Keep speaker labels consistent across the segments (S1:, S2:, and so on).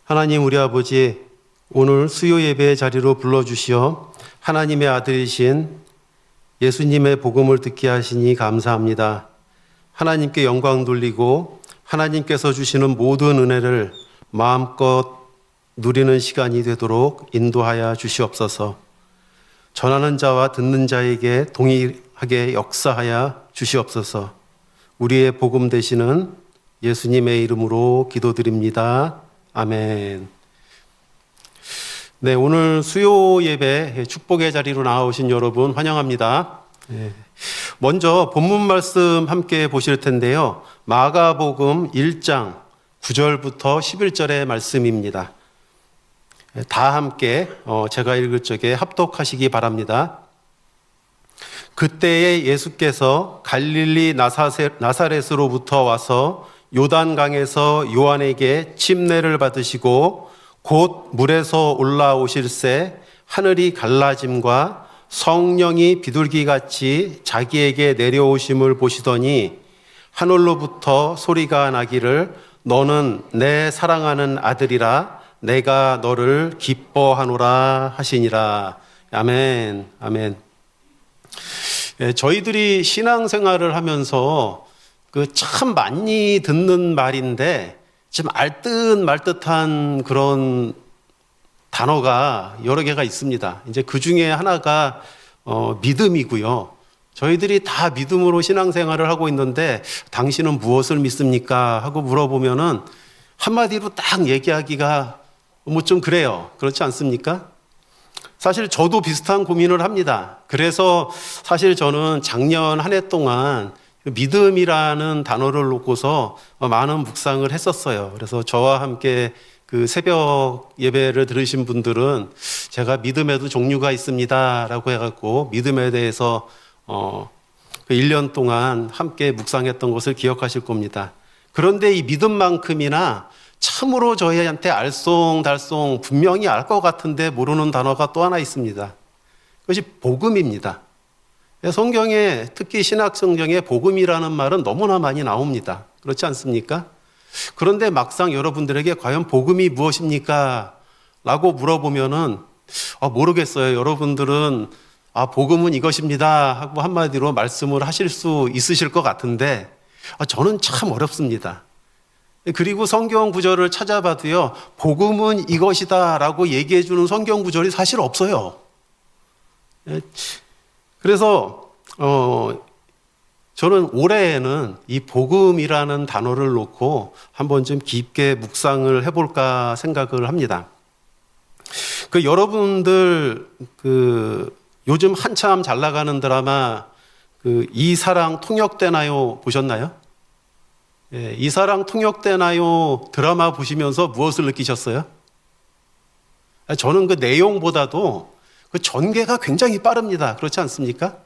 S1: 하나님 우리 아버지, 오늘 수요 예배의 자리로 불러주시어 하나님의 아들이신 예수님의 복음을 듣게 하시니 감사합니다. 하나님께 영광 돌리고 하나님께서 주시는 모든 은혜를 마음껏 누리는 시간이 되도록 인도하여 주시옵소서. 전하는 자와 듣는 자에게 동일하게 역사하여 주시옵소서. 우리의 복음 되시는 예수님의 이름으로 기도드립니다. 아멘. 네, 오늘 수요 예배 축복의 자리로 나오신 여러분 환영합니다. 먼저 본문 말씀 함께 보실 텐데요. 마가복음 1장 9절부터 11절의 말씀입니다. 다 함께 제가 읽을 적에 합독하시기 바랍니다. 그때에 예수께서 갈릴리 나사렛으로부터 와서 요단강에서 요한에게 침례를 받으시고 곧 물에서 올라오실새 하늘이 갈라짐과 성령이 비둘기같이 자기에게 내려오심을 보시더니 하늘로부터 소리가 나기를 너는 내 사랑하는 아들이라 내가 너를 기뻐하노라 하시니라. 아멘. 아멘. 저희들이 신앙생활을 하면서 참 많이 듣는 말인데 좀 알듯 말듯한 그런 단어가 여러 개가 있습니다. 이제 그 중에 하나가 믿음이고요. 저희들이 다 믿음으로 신앙생활을 하고 있는데 당신은 무엇을 믿습니까? 하고 물어보면은 한마디로 딱 얘기하기가 뭐 좀 그래요. 그렇지 않습니까? 사실 저도 비슷한 고민을 합니다. 그래서 사실 저는 작년 한 해 동안 믿음이라는 단어를 놓고서 많은 묵상을 했었어요. 그래서 저와 함께 그 새벽 예배를 들으신 분들은 제가 믿음에도 종류가 있습니다 라고 해갖고 믿음에 대해서 1년 동안 함께 묵상했던 것을 기억하실 겁니다. 그런데 이 믿음만큼이나 참으로 저희한테 알쏭달쏭 분명히 알 것 같은데 모르는 단어가 또 하나 있습니다. 그것이 복음입니다. 성경에, 특히 신약 성경에 복음이라는 말은 너무나 많이 나옵니다. 그렇지 않습니까? 그런데 막상 여러분들에게 과연 복음이 무엇입니까? 라고 물어보면은 모르겠어요. 여러분들은 복음은 이것입니다 하고 한마디로 말씀을 하실 수 있으실 것 같은데 저는 참 어렵습니다. 그리고 성경 구절을 찾아봐도요, 복음은 이것이다 라고 얘기해 주는 성경 구절이 사실 없어요. 그래서 저는 올해에는 이 복음이라는 단어를 놓고 한번 좀 깊게 묵상을 해볼까 생각을 합니다. 여러분들 요즘 한참 잘 나가는 드라마 이 사랑 통역되나요 보셨나요? 이 사랑 통역되나요 드라마 보시면서 무엇을 느끼셨어요? 저는 그 내용보다도 그 전개가 굉장히 빠릅니다. 그렇지 않습니까?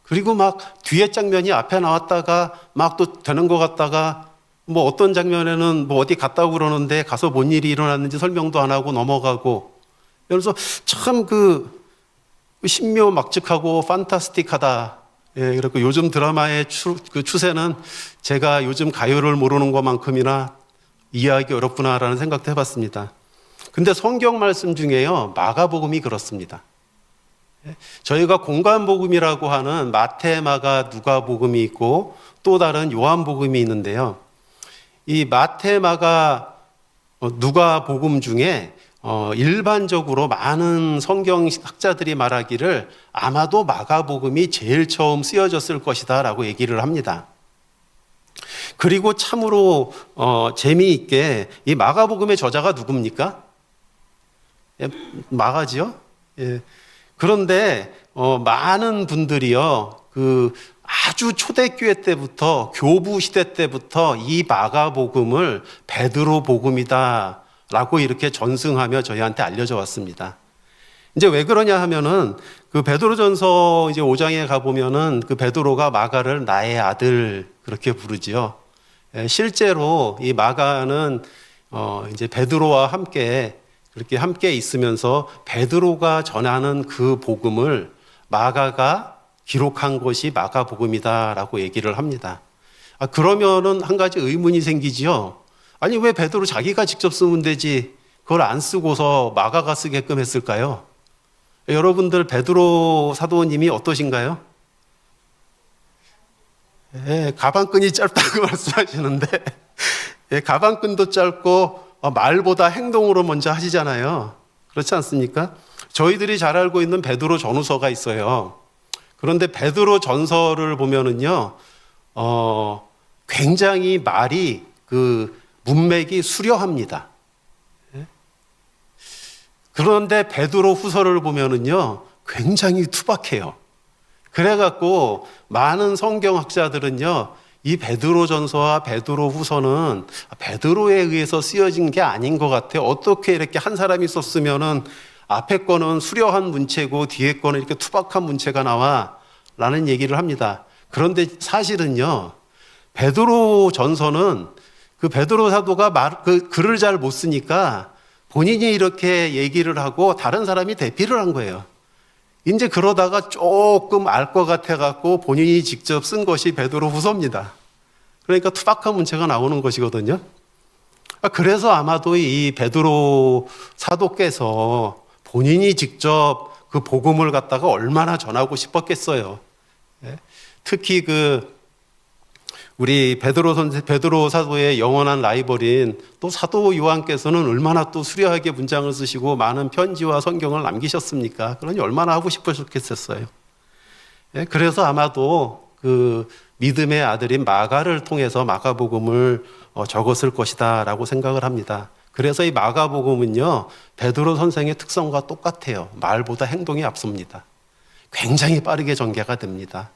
S1: 그리고 막 뒤에 장면이 앞에 나왔다가 막 또 되는 것 같다가 뭐 어떤 장면에는 뭐 어디 갔다고 그러는데 가서 뭔 일이 일어났는지 설명도 안 하고 넘어가고, 그래서 참 신묘막측하고 판타스틱하다. 그리고 요즘 드라마의 추세는 제가 요즘 가요를 모르는 것만큼이나 이해하기 어렵구나라는 생각도 해봤습니다. 근데 성경 말씀 중에요, 마가복음이 그렇습니다. 저희가 공관복음이라고 하는 마태, 마가, 누가복음이 있고 또 다른 요한복음이 있는데요. 이 마태, 마가, 누가복음 중에 일반적으로 많은 성경학자들이 말하기를 아마도 마가복음이 제일 처음 쓰여졌을 것이다 라고 얘기를 합니다. 그리고 참으로 재미있게 이 마가복음의 저자가 누굽니까? 마가지요? 그런데 많은 분들이요, 아주 초대교회 때부터, 교부 시대 때부터 이 마가복음을 베드로 복음이다 라고 이렇게 전승하며 저희한테 알려져 왔습니다. 이제 왜 그러냐 하면은 베드로전서 이제 5장에 가보면은 베드로가 마가를 나의 아들 그렇게 부르지요. 실제로 이 마가는 이제 베드로와 함께 그렇게 함께 있으면서 베드로가 전하는 그 복음을 마가가 기록한 것이 마가복음이다라고 얘기를 합니다. 그러면은 한 가지 의문이 생기지요. 아니 왜 베드로 자기가 직접 쓰면 되지? 그걸 안 쓰고서 마가가 쓰게끔 했을까요? 여러분들 베드로 사도님이 어떠신가요? 예, 가방끈이 짧다고 말씀하시는데 예, 가방끈도 짧고 말보다 행동으로 먼저 하시잖아요. 그렇지 않습니까? 저희들이 잘 알고 있는 베드로 전후서가 있어요. 그런데 베드로 전서를 보면은요, 굉장히 말이 그 문맥이 수려합니다. 예? 그런데 베드로 후서를 보면은요, 굉장히 투박해요. 그래갖고 많은 성경학자들은요, 이 베드로 전서와 베드로 후서는 베드로에 의해서 쓰여진 게 아닌 것 같아요. 어떻게 이렇게 한 사람이 썼으면은 앞에 거는 수려한 문체고 뒤에 거는 이렇게 투박한 문체가 나와 라는 얘기를 합니다. 그런데 사실은요, 베드로 전서는 그 베드로 사도가 글을 잘 못 쓰니까 본인이 이렇게 얘기를 하고 다른 사람이 대피를 한 거예요. 이제 그러다가 조금 알 것 같아갖고 본인이 직접 쓴 것이 베드로 후서입니다. 그러니까 투박한 문체가 나오는 것이거든요. 그래서 아마도 이 베드로 사도께서 본인이 직접 그 복음을 갖다가 얼마나 전하고 싶었겠어요. 특히 우리 베드로 사도의 영원한 라이벌인 또 사도 요한께서는 얼마나 또 수려하게 문장을 쓰시고 많은 편지와 성경을 남기셨습니까? 그러니 얼마나 하고 싶으셨겠어요. 그래서 아마도 그 믿음의 아들인 마가를 통해서 마가복음을 적었을 것이다라고 생각을 합니다. 그래서 이 마가복음은요, 베드로 선생의 특성과 똑같아요. 말보다 행동이 앞섭니다. 굉장히 빠르게 전개가 됩니다.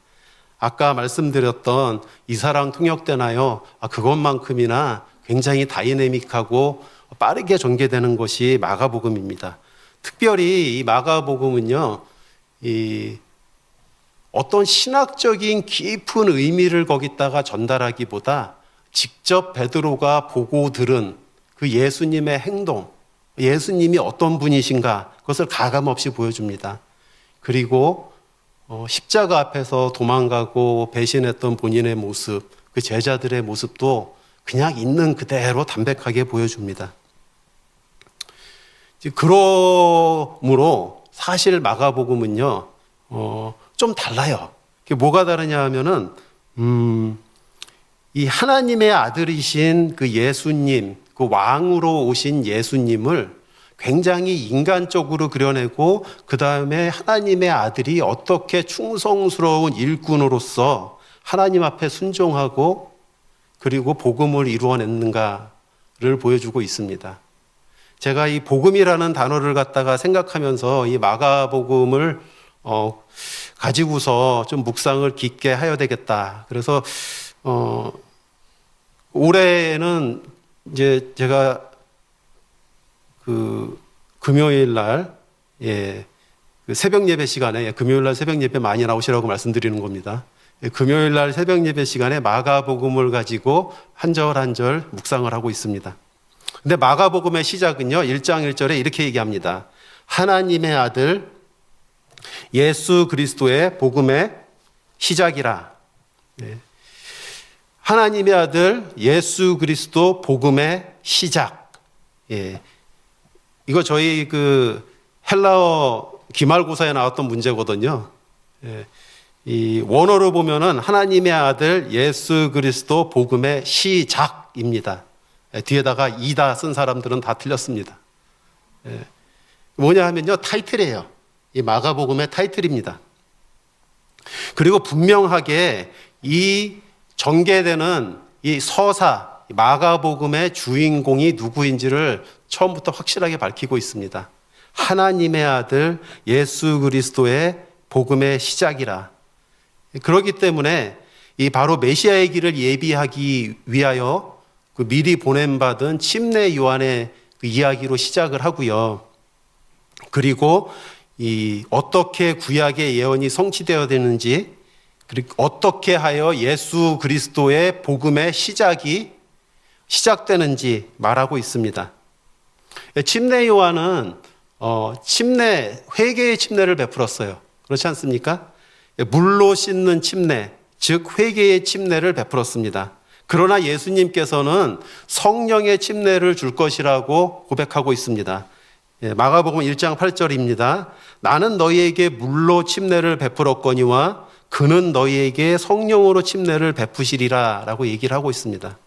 S1: 아까 말씀드렸던 이사랑 통역되나요? 그것만큼이나 굉장히 다이내믹하고 빠르게 전개되는 것이 마가복음입니다. 특별히 이 마가복음은요, 어떤 신학적인 깊은 의미를 거기다가 전달하기보다 직접 베드로가 보고 들은 그 예수님의 행동, 예수님이 어떤 분이신가, 그것을 가감없이 보여줍니다. 그리고 십자가 앞에서 도망가고 배신했던 본인의 모습, 그 제자들의 모습도 그냥 있는 그대로 담백하게 보여줍니다. 그러므로 사실 마가복음은요, 좀 달라요. 뭐가 다르냐 하면은, 이 하나님의 아들이신 그 예수님, 그 왕으로 오신 예수님을 굉장히 인간적으로 그려내고 그 다음에 하나님의 아들이 어떻게 충성스러운 일꾼으로서 하나님 앞에 순종하고 그리고 복음을 이루어냈는가를 보여주고 있습니다. 제가 이 복음이라는 단어를 갖다가 생각하면서 이 마가복음을 가지고서 좀 묵상을 깊게 하여야 되겠다. 그래서 올해는 이제 제가 금요일 날, 그 새벽 예배 시간에, 금요일 날 새벽 예배 많이 나오시라고 말씀드리는 겁니다. 금요일 날 새벽 예배 시간에 마가복음을 가지고 한 절 한 절 묵상을 하고 있습니다. 근데 마가복음의 시작은요, 1장 1절에 이렇게 얘기합니다. 하나님의 아들 예수 그리스도의 복음의 시작이라. 하나님의 아들 예수 그리스도 복음의 시작. 이거 저희 헬라어 기말고사에 나왔던 문제거든요. 이 원어로 보면은 하나님의 아들 예수 그리스도 복음의 시작입니다. 뒤에다가 이다 쓴 사람들은 다 틀렸습니다. 뭐냐 하면요, 타이틀이에요. 이 마가복음의 타이틀입니다. 그리고 분명하게 이 전개되는 이 서사, 마가복음의 주인공이 누구인지를 처음부터 확실하게 밝히고 있습니다. 하나님의 아들 예수 그리스도의 복음의 시작이라. 그렇기 때문에 이 바로 메시아의 길을 예비하기 위하여 그 미리 보냄받은 침례 요한의 그 이야기로 시작을 하고요. 그리고 이 어떻게 구약의 예언이 성취되어야 되는지, 그리고 어떻게 하여 예수 그리스도의 복음의 시작이 시작되는지 말하고 있습니다. 침례 요한은 회개의 침례를 베풀었어요. 그렇지 않습니까? 물로 씻는 침례, 즉 회개의 침례를 베풀었습니다. 그러나 예수님께서는 성령의 침례를 줄 것이라고 고백하고 있습니다. 마가복음 1장 8절입니다. 나는 너희에게 물로 침례를 베풀었거니와 그는 너희에게 성령으로 침례를 베푸시리라 라고 얘기를 하고 있습니다.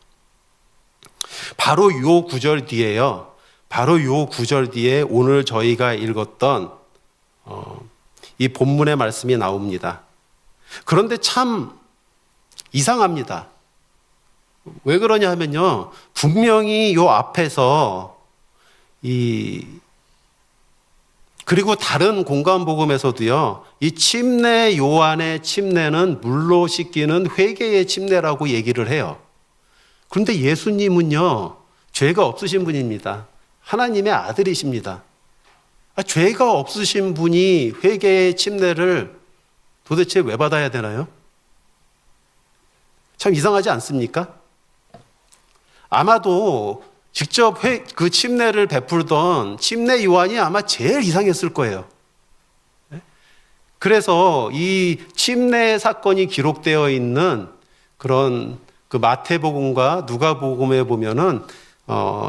S1: 바로 요 구절 뒤에요. 바로 요 구절 뒤에 오늘 저희가 읽었던 이 본문의 말씀이 나옵니다. 그런데 참 이상합니다. 왜 그러냐 하면요. 분명히 요 앞에서 그리고 다른 공관복음에서도요. 이 침례 요한의 침례는 물로 씻기는 회개의 침례라고 얘기를 해요. 그런데 예수님은요. 죄가 없으신 분입니다. 하나님의 아들이십니다. 죄가 없으신 분이 회개의 침례를 도대체 왜 받아야 되나요? 참 이상하지 않습니까? 아마도 직접 그 침례를 베풀던 침례 요한이 아마 제일 이상했을 거예요. 그래서 이 침례 사건이 기록되어 있는 그런 그 마태복음과 누가복음에 보면은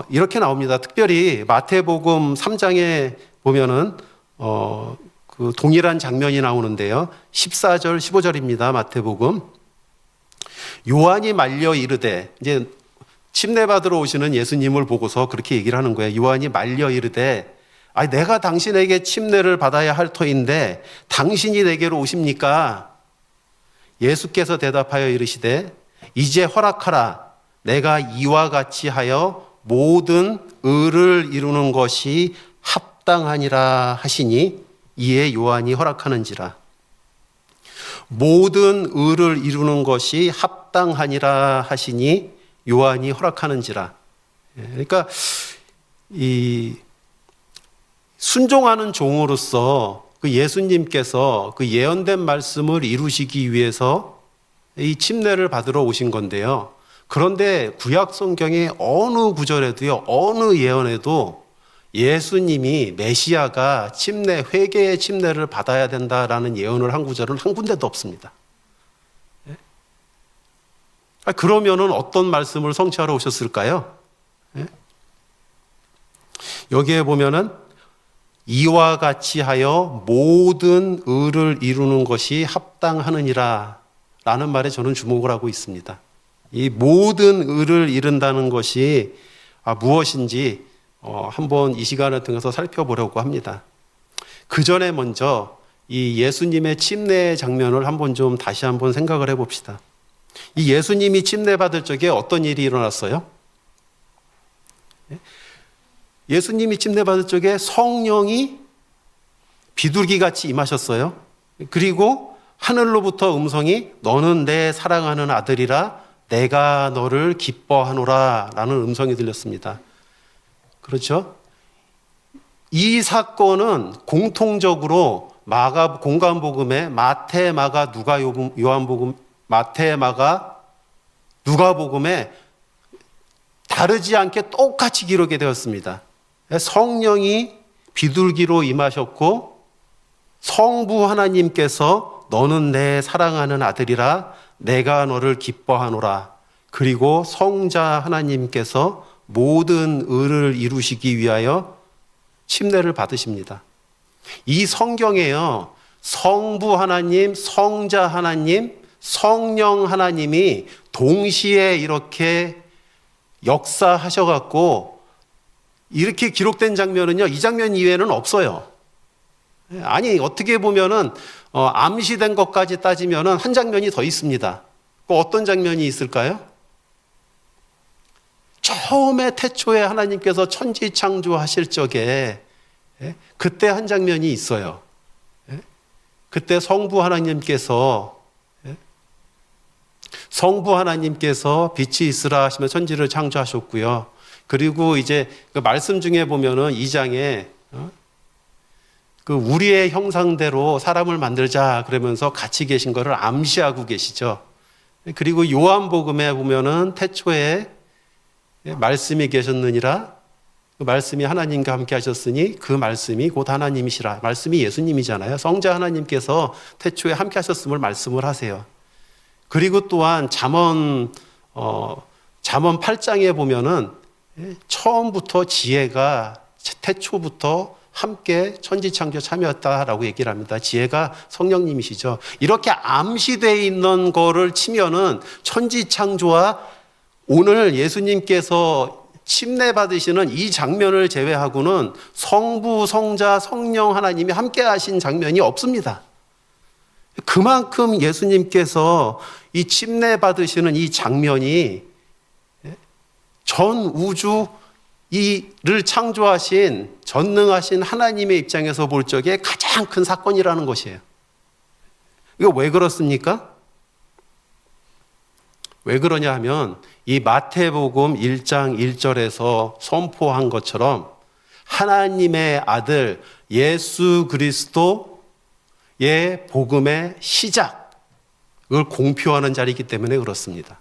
S1: 이렇게 나옵니다. 특별히 마태복음 3장에 보면은 그 동일한 장면이 나오는데요. 14절, 15절입니다. 마태복음. 요한이 말려 이르되, 이제 침례 받으러 오시는 예수님을 보고서 그렇게 얘기를 하는 거예요. 요한이 말려 이르되, 내가 당신에게 침례를 받아야 할 터인데 당신이 내게로 오십니까? 예수께서 대답하여 이르시되, 이제 허락하라. 내가 이와 같이 하여 모든 의를 이루는 것이 합당하니라 하시니, 이에 요한이 허락하는지라. 모든 의를 이루는 것이 합당하니라 하시니 요한이 허락하는지라. 그러니까 이 순종하는 종으로서 그 예수님께서 그 예언된 말씀을 이루시기 위해서 이 침례를 받으러 오신 건데요. 그런데 구약 성경의 어느 구절에도요, 어느 예언에도 예수님이 메시아가 침례, 회개의 침례를 받아야 된다라는 예언을 한 구절은 한 군데도 없습니다. 그러면은 어떤 말씀을 성취하러 오셨을까요? 여기에 보면은 이와 같이 하여 모든 의를 이루는 것이 합당하느니라 라는 말에 저는 주목을 하고 있습니다. 이 모든 의를 이룬다는 것이 무엇인지 한번 이 시간을 통해서 살펴보려고 합니다. 그 전에 먼저 이 예수님의 침례 장면을 다시 한번 생각을 해봅시다. 이 예수님이 침례 받을 적에 어떤 일이 일어났어요? 예수님이 침례 받을 적에 성령이 비둘기같이 임하셨어요. 그리고 하늘로부터 음성이 너는 내 사랑하는 아들이라 내가 너를 기뻐하노라 라는 음성이 들렸습니다. 그렇죠? 이 사건은 공통적으로 공관복음에 마태, 마가, 누가, 요한복음, 마태, 마가, 누가복음에 다르지 않게 똑같이 기록이 되었습니다. 성령이 비둘기로 임하셨고 성부 하나님께서 너는 내 사랑하는 아들이라 내가 너를 기뻐하노라. 그리고 성자 하나님께서 모든 의를 이루시기 위하여 침례를 받으십니다. 이 성경에요, 성부 하나님, 성자 하나님, 성령 하나님이 동시에 이렇게 역사하셔갖고 이렇게 기록된 장면은요, 이 장면 이외에는 없어요. 아니, 어떻게 보면은 암시된 것까지 따지면은 한 장면이 더 있습니다. 어떤 장면이 있을까요? 처음에 태초에 하나님께서 천지 창조하실 적에 그때 한 장면이 있어요. 그때 성부 하나님께서 빛이 있으라 하시며 천지를 창조하셨고요. 그리고 이제 그 말씀 중에 보면은 2장에 그 우리의 형상대로 사람을 만들자 그러면서 같이 계신 것을 암시하고 계시죠. 그리고 요한복음에 보면은 태초에 말씀이 계셨느니라, 그 말씀이 하나님과 함께 하셨으니 그 말씀이 곧 하나님이시라. 말씀이 예수님이잖아요. 성자 하나님께서 태초에 함께 하셨음을 말씀을 하세요. 그리고 또한 잠언 잠언 8장에 보면은 처음부터 지혜가 태초부터 함께 천지창조 참여했다라고 얘기를 합니다. 지혜가 성령님이시죠. 이렇게 암시되어 있는 거를 치면은 천지창조와 오늘 예수님께서 침례 받으시는 이 장면을 제외하고는 성부, 성자, 성령 하나님이 함께 하신 장면이 없습니다. 그만큼 예수님께서 이 침례 받으시는 이 장면이 전 우주 이를 창조하신 전능하신 하나님의 입장에서 볼 적에 가장 큰 사건이라는 것이에요. 이거 왜 그렇습니까? 왜 그러냐 하면 이 마태복음 1장 1절에서 선포한 것처럼 하나님의 아들 예수 그리스도의 복음의 시작을 공표하는 자리이기 때문에 그렇습니다.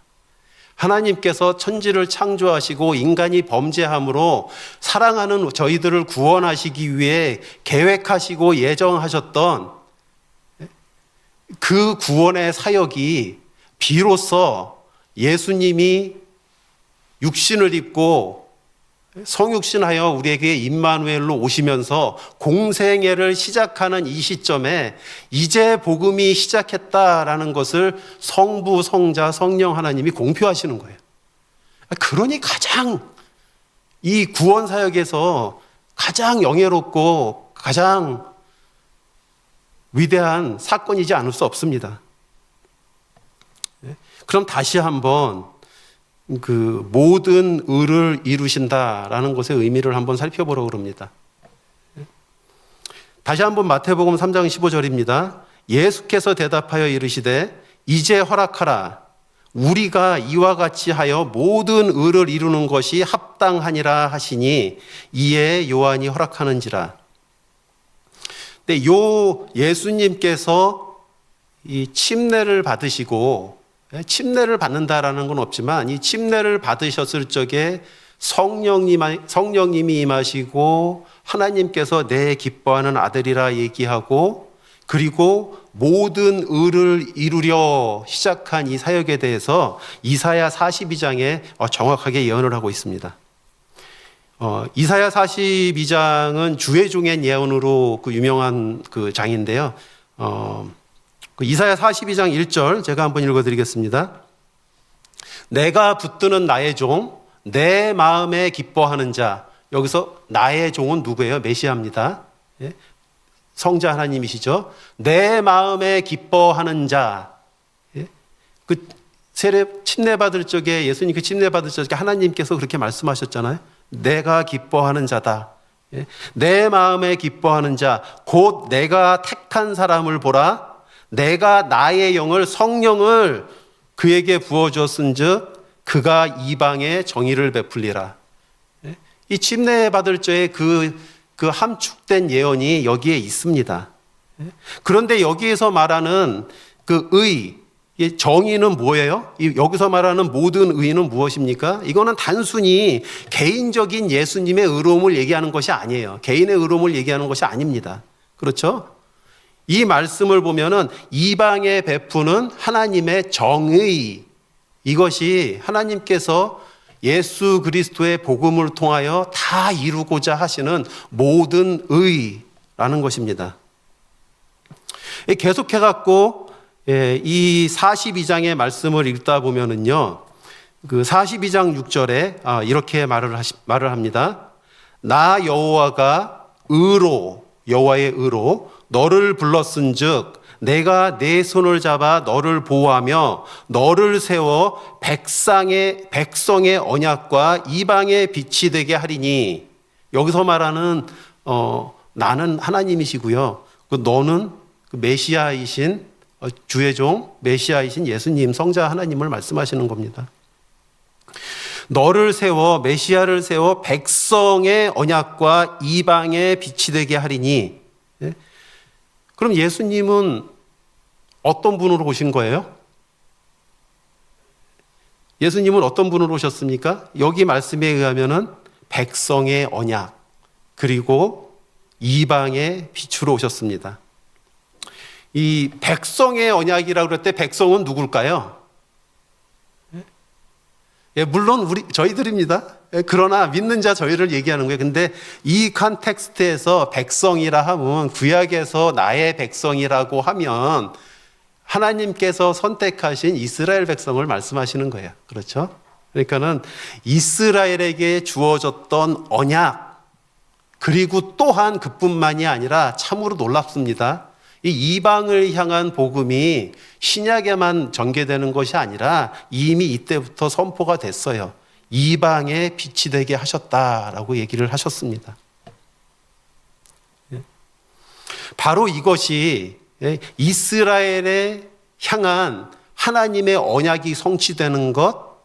S1: 하나님께서 천지를 창조하시고 인간이 범죄함으로 사랑하는 저희들을 구원하시기 위해 계획하시고 예정하셨던 그 구원의 사역이 비로소 예수님이 육신을 입고 성육신하여 우리에게 임마누엘로 오시면서 공생애를 시작하는 이 시점에 이제 복음이 시작했다라는 것을 성부, 성자, 성령 하나님이 공표하시는 거예요. 그러니 가장 이 구원 사역에서 가장 영예롭고 가장 위대한 사건이지 않을 수 없습니다. 그럼 다시 한번 그 모든 의를 이루신다라는 것의 의미를 한번 살펴보려고 합니다. 다시 한번 마태복음 3장 15절입니다. 예수께서 대답하여 이르시되 이제 허락하라. 우리가 이와 같이 하여 모든 의를 이루는 것이 합당하니라 하시니 이에 요한이 허락하는지라. 근데 요 예수님께서 이 침례를 받으시고 침례를 받는다라는 건 없지만 이 침례를 받으셨을 적에 성령님이 임하시고 하나님께서 내 기뻐하는 아들이라 얘기하고 그리고 모든 의를 이루려 시작한 이 사역에 대해서 이사야 42장에 정확하게 예언을 하고 있습니다. 이사야 42장은 주의 종의 예언으로 그 유명한 그 장인데요. 그 이사야 42장 1절 제가 한번 읽어드리겠습니다. 내가 붙드는 나의 종, 내 마음에 기뻐하는 자. 여기서 나의 종은 누구예요? 메시아입니다. 성자 하나님이시죠. 내 마음에 기뻐하는 자. 그 침례 받을 적에 예수님 그 침례 받을 적에 하나님께서 그렇게 말씀하셨잖아요. 내가 기뻐하는 자다. 내 마음에 기뻐하는 자, 곧 내가 택한 사람을 보라. 내가 나의 영을 성령을 그에게 부어주었은즉 그가 이방에 정의를 베풀리라. 이 침례 받을 적에 그 함축된 예언이 여기에 있습니다. 그런데 여기에서 말하는 그 정의는 뭐예요? 여기서 말하는 모든 의는 무엇입니까? 이거는 단순히 개인적인 예수님의 의로움을 얘기하는 것이 아니에요. 개인의 의로움을 얘기하는 것이 아닙니다. 그렇죠? 이 말씀을 보면은 이방에 베푸는 하나님의 정의, 이것이 하나님께서 예수 그리스도의 복음을 통하여 다 이루고자 하시는 모든 의라는 것입니다. 계속해 갖고 이 42장의 말씀을 읽다 보면은요, 그 42장 6절에 이렇게 말을 합니다. 나 여호와가 여호와의 의로 너를 불렀은즉 내가 내 손을 잡아 너를 보호하며 너를 세워 백성의 언약과 이방의 빛이 되게 하리니. 여기서 말하는 나는 하나님이시고요. 너는 메시아이신 주의 종 메시아이신 예수님 성자 하나님을 말씀하시는 겁니다. 너를 세워 메시아를 세워 백성의 언약과 이방의 빛이 되게 하리니. 그럼 예수님은 어떤 분으로 오신 거예요? 예수님은 어떤 분으로 오셨습니까? 여기 말씀에 의하면은 백성의 언약 그리고 이방의 빛으로 오셨습니다. 이 백성의 언약이라고 그럴 때 백성은 누굴까요? 예, 물론 저희들입니다. 예, 그러나 믿는 자 저희를 얘기하는 거예요. 근데 이 컨텍스트에서 백성이라 하면, 구약에서 나의 백성이라고 하면 하나님께서 선택하신 이스라엘 백성을 말씀하시는 거예요. 그렇죠? 그러니까는 이스라엘에게 주어졌던 언약, 그리고 또한 그뿐만이 아니라 참으로 놀랍습니다. 이 이방을 향한 복음이 신약에만 전개되는 것이 아니라 이미 이때부터 선포가 됐어요. 이방의 빛이 되게 하셨다라고 얘기를 하셨습니다. 바로 이것이 이스라엘에 향한 하나님의 언약이 성취되는 것,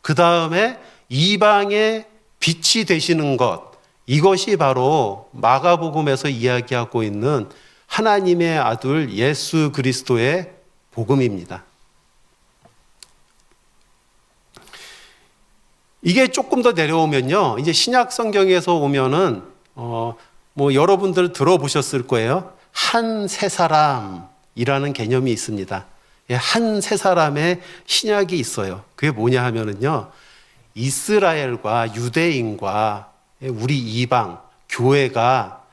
S1: 그 다음에 이방의 빛이 되시는 것, 이것이 바로 마가복음에서 이야기하고 있는 하나님의 아들 예수 그리스도의 복음입니다. 이게 조금 더 내려오면요, 이제 신약 성경에서 오면은 뭐 여러분들 들어보셨을 거예요. 한 세 사람이라는 개념이 있습니다. 한 세 사람의 신약이 있어요. 그게 뭐냐 하면은요, 이스라엘과 유대인과 우리 이방 교회가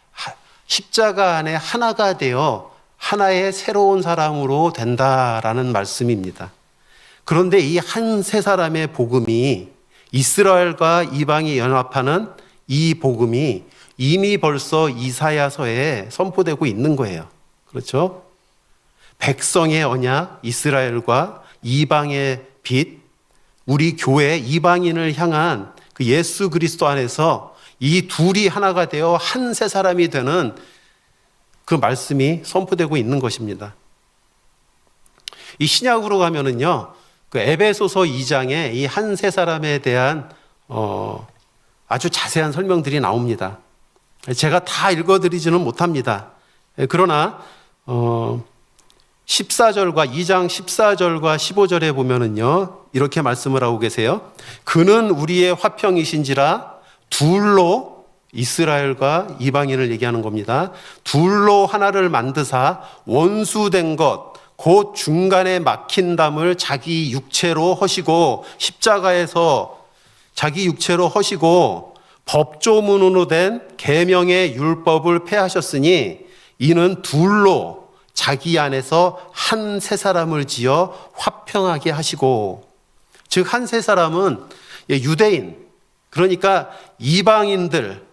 S1: 십자가 안에 하나가 되어 하나의 새로운 사람으로 된다라는 말씀입니다. 그런데 이 한 세 사람의 복음이, 이스라엘과 이방이 연합하는 이 복음이 이미 벌써 이사야서에 선포되고 있는 거예요. 그렇죠? 백성의 언약, 이스라엘과 이방의 빛, 우리 교회 이방인을 향한 그 예수 그리스도 안에서 이 둘이 하나가 되어 한 세 사람이 되는 그 말씀이 선포되고 있는 것입니다. 이 신약으로 가면은요, 그 에베소서 2장에 이 한 세 사람에 대한 아주 자세한 설명들이 나옵니다. 제가 다 읽어드리지는 못합니다. 그러나 14절과 2장 14절과 15절에 보면은요, 이렇게 말씀을 하고 계세요. 그는 우리의 화평이신지라 둘로, 이스라엘과 이방인을 얘기하는 겁니다. 둘로 하나를 만드사 원수된 것, 곧 중간에 막힌 담을 자기 육체로 허시고, 십자가에서 자기 육체로 허시고 법조문으로 된 계명의 율법을 폐하셨으니 이는 둘로 자기 안에서 한 세 사람을 지어 화평하게 하시고, 즉 한 세 사람은 유대인, 그러니까 이방인들,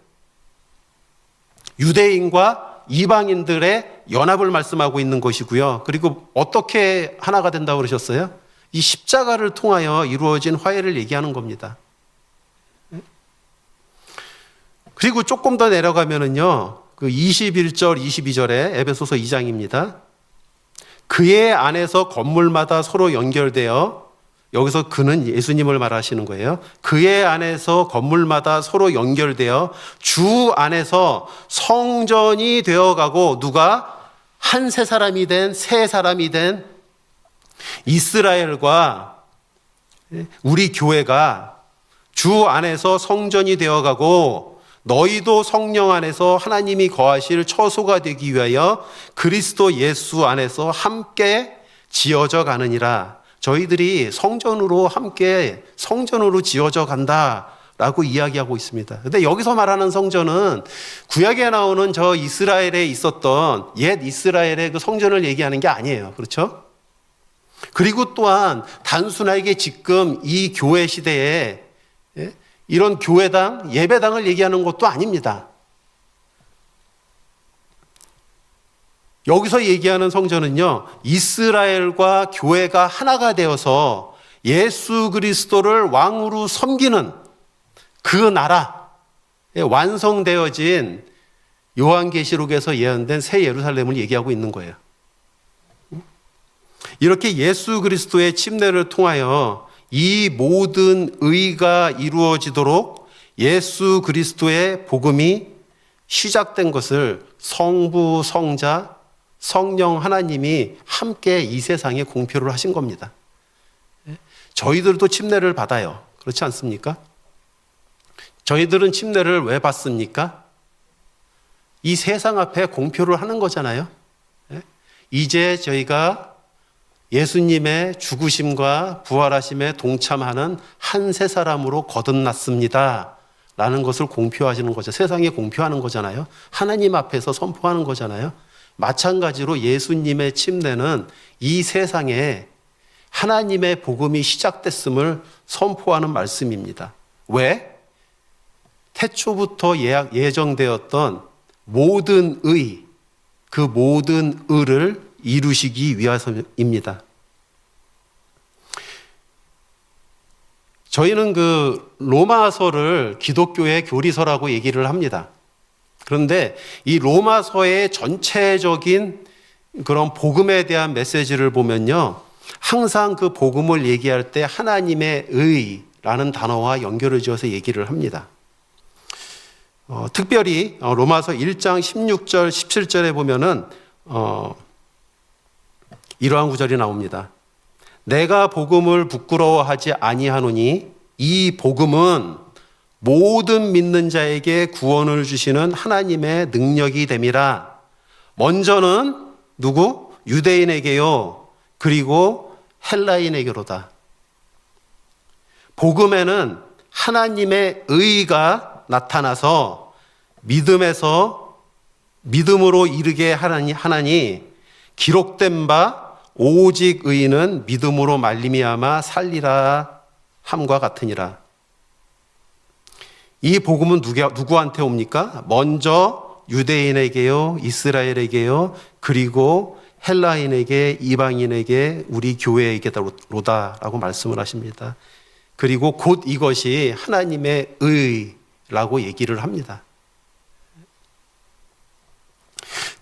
S1: 유대인과 이방인들의 연합을 말씀하고 있는 것이고요. 그리고 어떻게 하나가 된다고 그러셨어요? 이 십자가를 통하여 이루어진 화해를 얘기하는 겁니다. 그리고 조금 더 내려가면은요, 그 21절, 22절에 에베소서 2장입니다. 그의 안에서 건물마다 서로 연결되어, 여기서 그는 예수님을 말하시는 거예요. 그의 안에서 건물마다 서로 연결되어 주 안에서 성전이 되어가고, 누가? 한 세 사람이 된, 세 사람이 된 이스라엘과 우리 교회가 주 안에서 성전이 되어가고, 너희도 성령 안에서 하나님이 거하실 처소가 되기 위하여 그리스도 예수 안에서 함께 지어져 가느니라. 저희들이 성전으로 함께 성전으로 지어져 간다라고 이야기하고 있습니다. 근데 여기서 말하는 성전은 구약에 나오는 저 이스라엘에 있었던 옛 이스라엘의 그 성전을 얘기하는 게 아니에요. 그렇죠? 그리고 또한 단순하게 지금 이 교회 시대에 이런 교회당, 예배당을 얘기하는 것도 아닙니다. 여기서 얘기하는 성전은요, 이스라엘과 교회가 하나가 되어서 예수 그리스도를 왕으로 섬기는 그 나라에 완성되어진 요한계시록에서 예언된 새 예루살렘을 얘기하고 있는 거예요. 이렇게 예수 그리스도의 침례를 통하여 이 모든 의가 이루어지도록 예수 그리스도의 복음이 시작된 것을 성부, 성자, 성령 하나님이 함께 이 세상에 공표를 하신 겁니다. 저희들도 침례를 받아요. 그렇지 않습니까? 저희들은 침례를 왜 받습니까? 이 세상 앞에 공표를 하는 거잖아요. 이제 저희가 예수님의 죽으심과 부활하심에 동참하는 한 세 사람으로 거듭났습니다 라는 것을 공표하시는 거죠. 세상에 공표하는 거잖아요. 하나님 앞에서 선포하는 거잖아요. 마찬가지로 예수님의 침례는 이 세상에 하나님의 복음이 시작됐음을 선포하는 말씀입니다. 왜? 태초부터 예정되었던 모든 의, 그 모든 의를 이루시기 위해서입니다. 저희는 그 로마서를 기독교의 교리서라고 얘기를 합니다. 그런데 이 로마서의 전체적인 그런 복음에 대한 메시지를 보면요, 항상 그 복음을 얘기할 때 하나님의 의라는 단어와 연결을 지어서 얘기를 합니다. 특별히 로마서 1장 16절 17절에 보면은 이러한 구절이 나옵니다. 내가 복음을 부끄러워하지 아니하노니 이 복음은 모든 믿는 자에게 구원을 주시는 하나님의 능력이 됨이라. 먼저는 누구? 유대인에게요. 그리고 헬라인에게로다. 복음에는 하나님의 의가 나타나서 믿음으로 이르게 하나니 기록된 바 오직 의인은 믿음으로 말미암아 살리라 함과 같으니라. 이 복음은 누구한테 옵니까? 먼저 유대인에게요, 이스라엘에게요, 그리고 헬라인에게, 이방인에게, 우리 교회에게로다라고 말씀을 하십니다. 그리고 곧 이것이 하나님의 의라고 얘기를 합니다.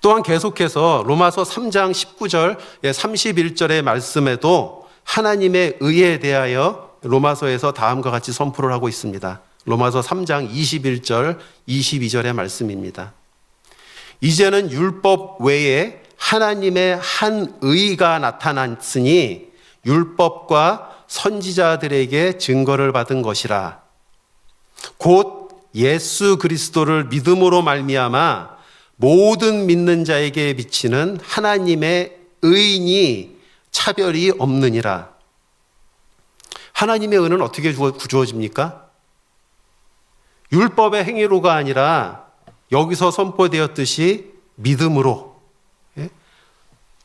S1: 또한 계속해서 로마서 3장 19절, 31절의 말씀에도 하나님의 의에 대하여 로마서에서 다음과 같이 선포를 하고 있습니다. 로마서 3장 21절, 22절의 말씀입니다. 이제는 율법 외에 하나님의 한 의가 나타났으니 율법과 선지자들에게 증거를 받은 것이라. 곧 예수 그리스도를 믿음으로 말미암아 모든 믿는 자에게 비치는 하나님의 의인이 차별이 없느니라. 하나님의 의는 어떻게 주어집니까? 율법의 행위로가 아니라 여기서 선포되었듯이 믿음으로,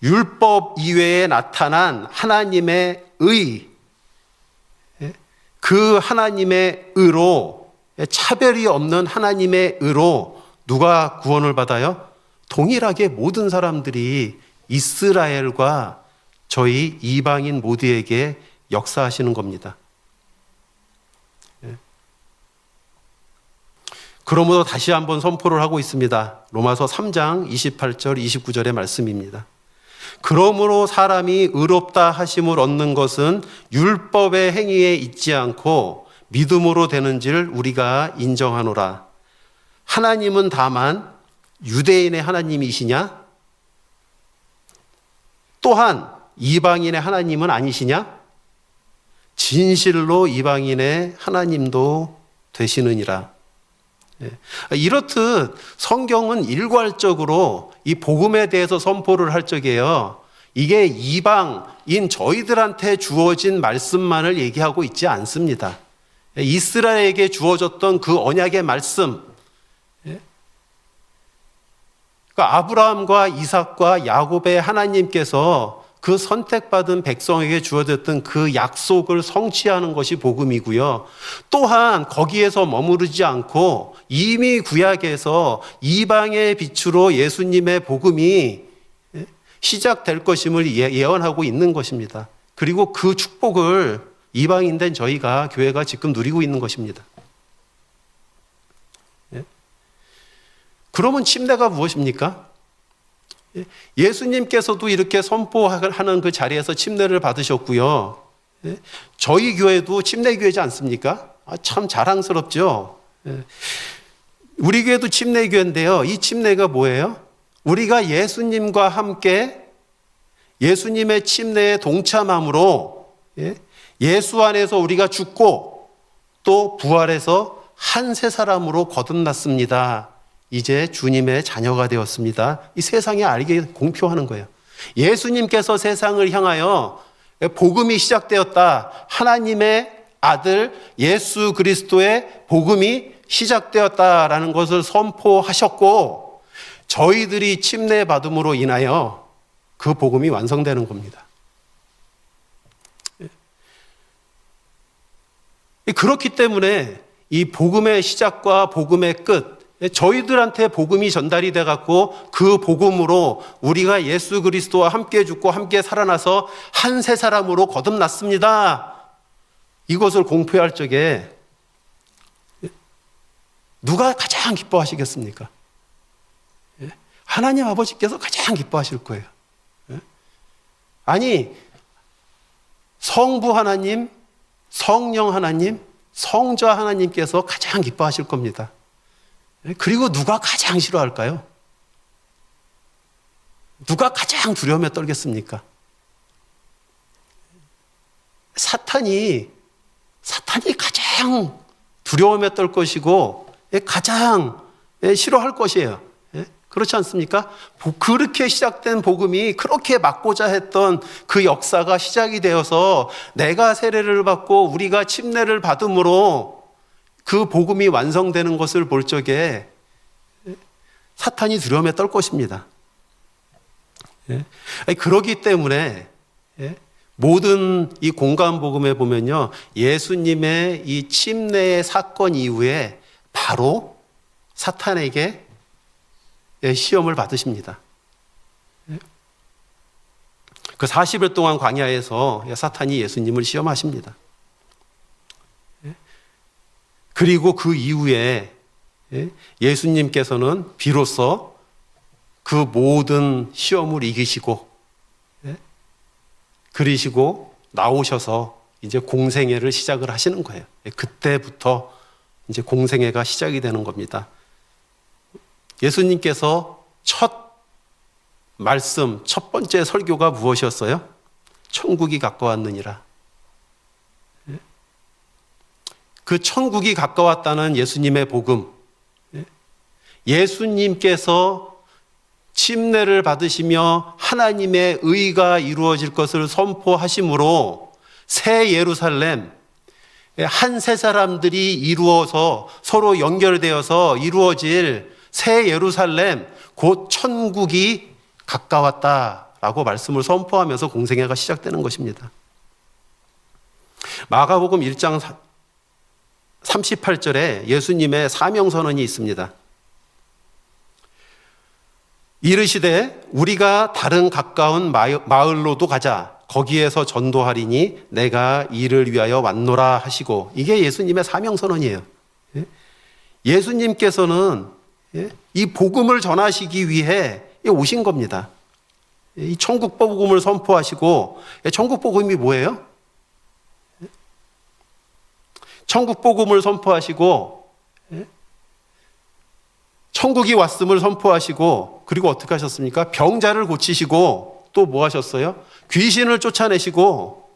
S1: 율법 이외에 나타난 하나님의 의, 그 하나님의 의로, 차별이 없는 하나님의 의로 누가 구원을 받아요? 동일하게 모든 사람들이 이스라엘과 저희 이방인 모두에게 역사하시는 겁니다. 그러므로 다시 한번 선포를 하고 있습니다. 로마서 3장 28절 29절의 말씀입니다. 그러므로 사람이 의롭다 하심을 얻는 것은 율법의 행위에 있지 않고 믿음으로 되는지를 우리가 인정하노라. 하나님은 다만 유대인의 하나님이시냐? 또한 이방인의 하나님은 아니시냐? 진실로 이방인의 하나님도 되시느니라. 이렇듯 성경은 일괄적으로 이 복음에 대해서 선포를 할 적에요, 이게 이방인 저희들한테 주어진 말씀만을 얘기하고 있지 않습니다. 이스라엘에게 주어졌던 그 언약의 말씀, 그러니까 아브라함과 이삭과 야곱의 하나님께서 그 선택받은 백성에게 주어졌던 그 약속을 성취하는 것이 복음이고요. 또한 거기에서 머무르지 않고 이미 구약에서 이방의 빛으로 예수님의 복음이 시작될 것임을 예언하고 있는 것입니다. 그리고 그 축복을 이방인 된 저희가, 교회가 지금 누리고 있는 것입니다. 그러면 침례가 무엇입니까? 예수님께서도 이렇게 선포하는 그 자리에서 침례를 받으셨고요. 저희 교회도 침례교회지 않습니까? 참 자랑스럽죠. 우리 교회도 침례교회인데요. 이 침례가 뭐예요? 우리가 예수님과 함께 예수님의 침례에 동참함으로 예수 안에서 우리가 죽고 또 부활해서 한 새 사람으로 거듭났습니다. 이제 주님의 자녀가 되었습니다. 이 세상에 알게 공표하는 거예요. 예수님께서 세상을 향하여 복음이 시작되었다. 하나님의 아들 예수 그리스도의 복음이 시작되었다라는 것을 선포하셨고, 저희들이 침례받음으로 인하여 그 복음이 완성되는 겁니다. 그렇기 때문에 이 복음의 시작과 복음의 끝, 저희들한테 복음이 전달이 돼갖고 그 복음으로 우리가 예수 그리스도와 함께 죽고 함께 살아나서 한 새 사람으로 거듭났습니다. 이것을 공표할 적에 누가 가장 기뻐하시겠습니까? 하나님 아버지께서 가장 기뻐하실 거예요. 아니, 성부 하나님, 성령 하나님, 성자 하나님께서 가장 기뻐하실 겁니다. 그리고 누가 가장 싫어할까요? 누가 가장 두려움에 떨겠습니까? 사탄이 가장 두려움에 떨 것이고 가장 싫어할 것이에요. 그렇지 않습니까? 그렇게 시작된 복음이, 그렇게 막고자 했던 그 역사가 시작이 되어서 내가 세례를 받고 우리가 침례를 받음으로 그 복음이 완성되는 것을 볼 적에 사탄이 두려움에 떨 것입니다. 그러기 때문에 모든 이 공간 복음에 보면요, 예수님의 이 침례의 사건 이후에 바로 사탄에게 시험을 받으십니다. 그 40일 동안 광야에서 사탄이 예수님을 시험하십니다. 그리고 그 이후에 예수님께서는 비로소 그 모든 시험을 이기시고 그리시고 나오셔서 이제 공생애를 시작을 하시는 거예요. 그때부터 이제 공생애가 시작이 되는 겁니다. 예수님께서 첫 말씀, 첫 번째 설교가 무엇이었어요? 천국이 가까웠느니라. 그 천국이 가까웠다는 예수님의 복음, 예수님께서 침례를 받으시며 하나님의 의가 이루어질 것을 선포하심으로 새 예루살렘, 한 세 사람들이 이루어서 서로 연결되어서 이루어질 새 예루살렘, 곧 천국이 가까웠다라고 말씀을 선포하면서 공생애가 시작되는 것입니다. 마가복음 1장 38절에 예수님의 사명선언이 있습니다. 이르시되 우리가 다른 가까운 마을로도 가자. 거기에서 전도하리니 내가 이를 위하여 왔노라 하시고, 이게 예수님의 사명선언이에요. 예수님께서는 이 복음을 전하시기 위해 오신 겁니다. 이 천국 복음을 선포하시고, 천국 복음이 뭐예요? 천국 복음을 선포하시고, 천국이 왔음을 선포하시고, 그리고 어떻게 하셨습니까? 병자를 고치시고, 또 뭐 하셨어요? 귀신을 쫓아내시고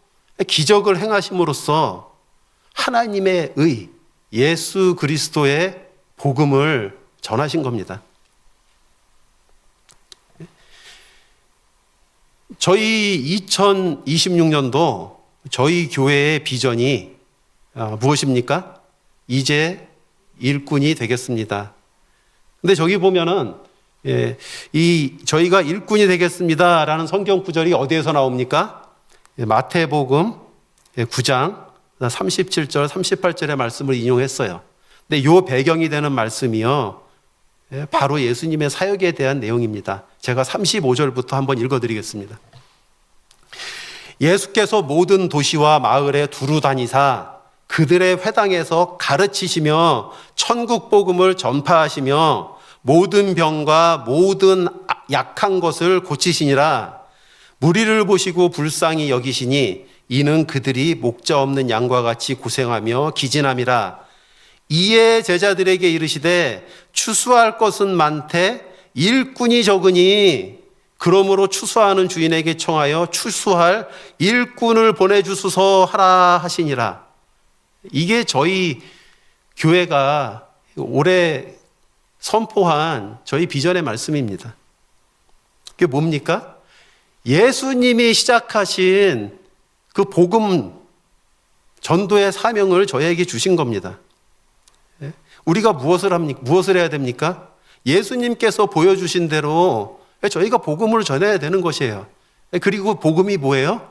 S1: 기적을 행하심으로써 하나님의 의, 예수 그리스도의 복음을 전하신 겁니다. 저희 2026년도 저희 교회의 비전이 무엇입니까? 이제 일꾼이 되겠습니다. 근데 저기 보면은 저희가 일꾼이 되겠습니다라는 성경 구절이 어디에서 나옵니까? 마태복음 9장 37절, 38절의 말씀을 인용했어요. 근데 이 배경이 되는 말씀이요, 바로 예수님의 사역에 대한 내용입니다. 제가 35절부터 한번 읽어드리겠습니다. 예수께서 모든 도시와 마을에 두루 다니사 그들의 회당에서 가르치시며 천국 복음을 전파하시며 모든 병과 모든 약한 것을 고치시니라. 무리를 보시고 불쌍히 여기시니 이는 그들이 목자 없는 양과 같이 고생하며 기진함이라. 이에 제자들에게 이르시되 추수할 것은 많되 일꾼이 적으니 그러므로 추수하는 주인에게 청하여 추수할 일꾼을 보내주소서 하라 하시니라. 이게 저희 교회가 올해 선포한 저희 비전의 말씀입니다. 그게 뭡니까? 예수님이 시작하신 그 복음 전도의 사명을 저에게 주신 겁니다. 우리가 무엇을 해야 됩니까? 예수님께서 보여주신 대로 저희가 복음을 전해야 되는 것이에요. 그리고 복음이 뭐예요?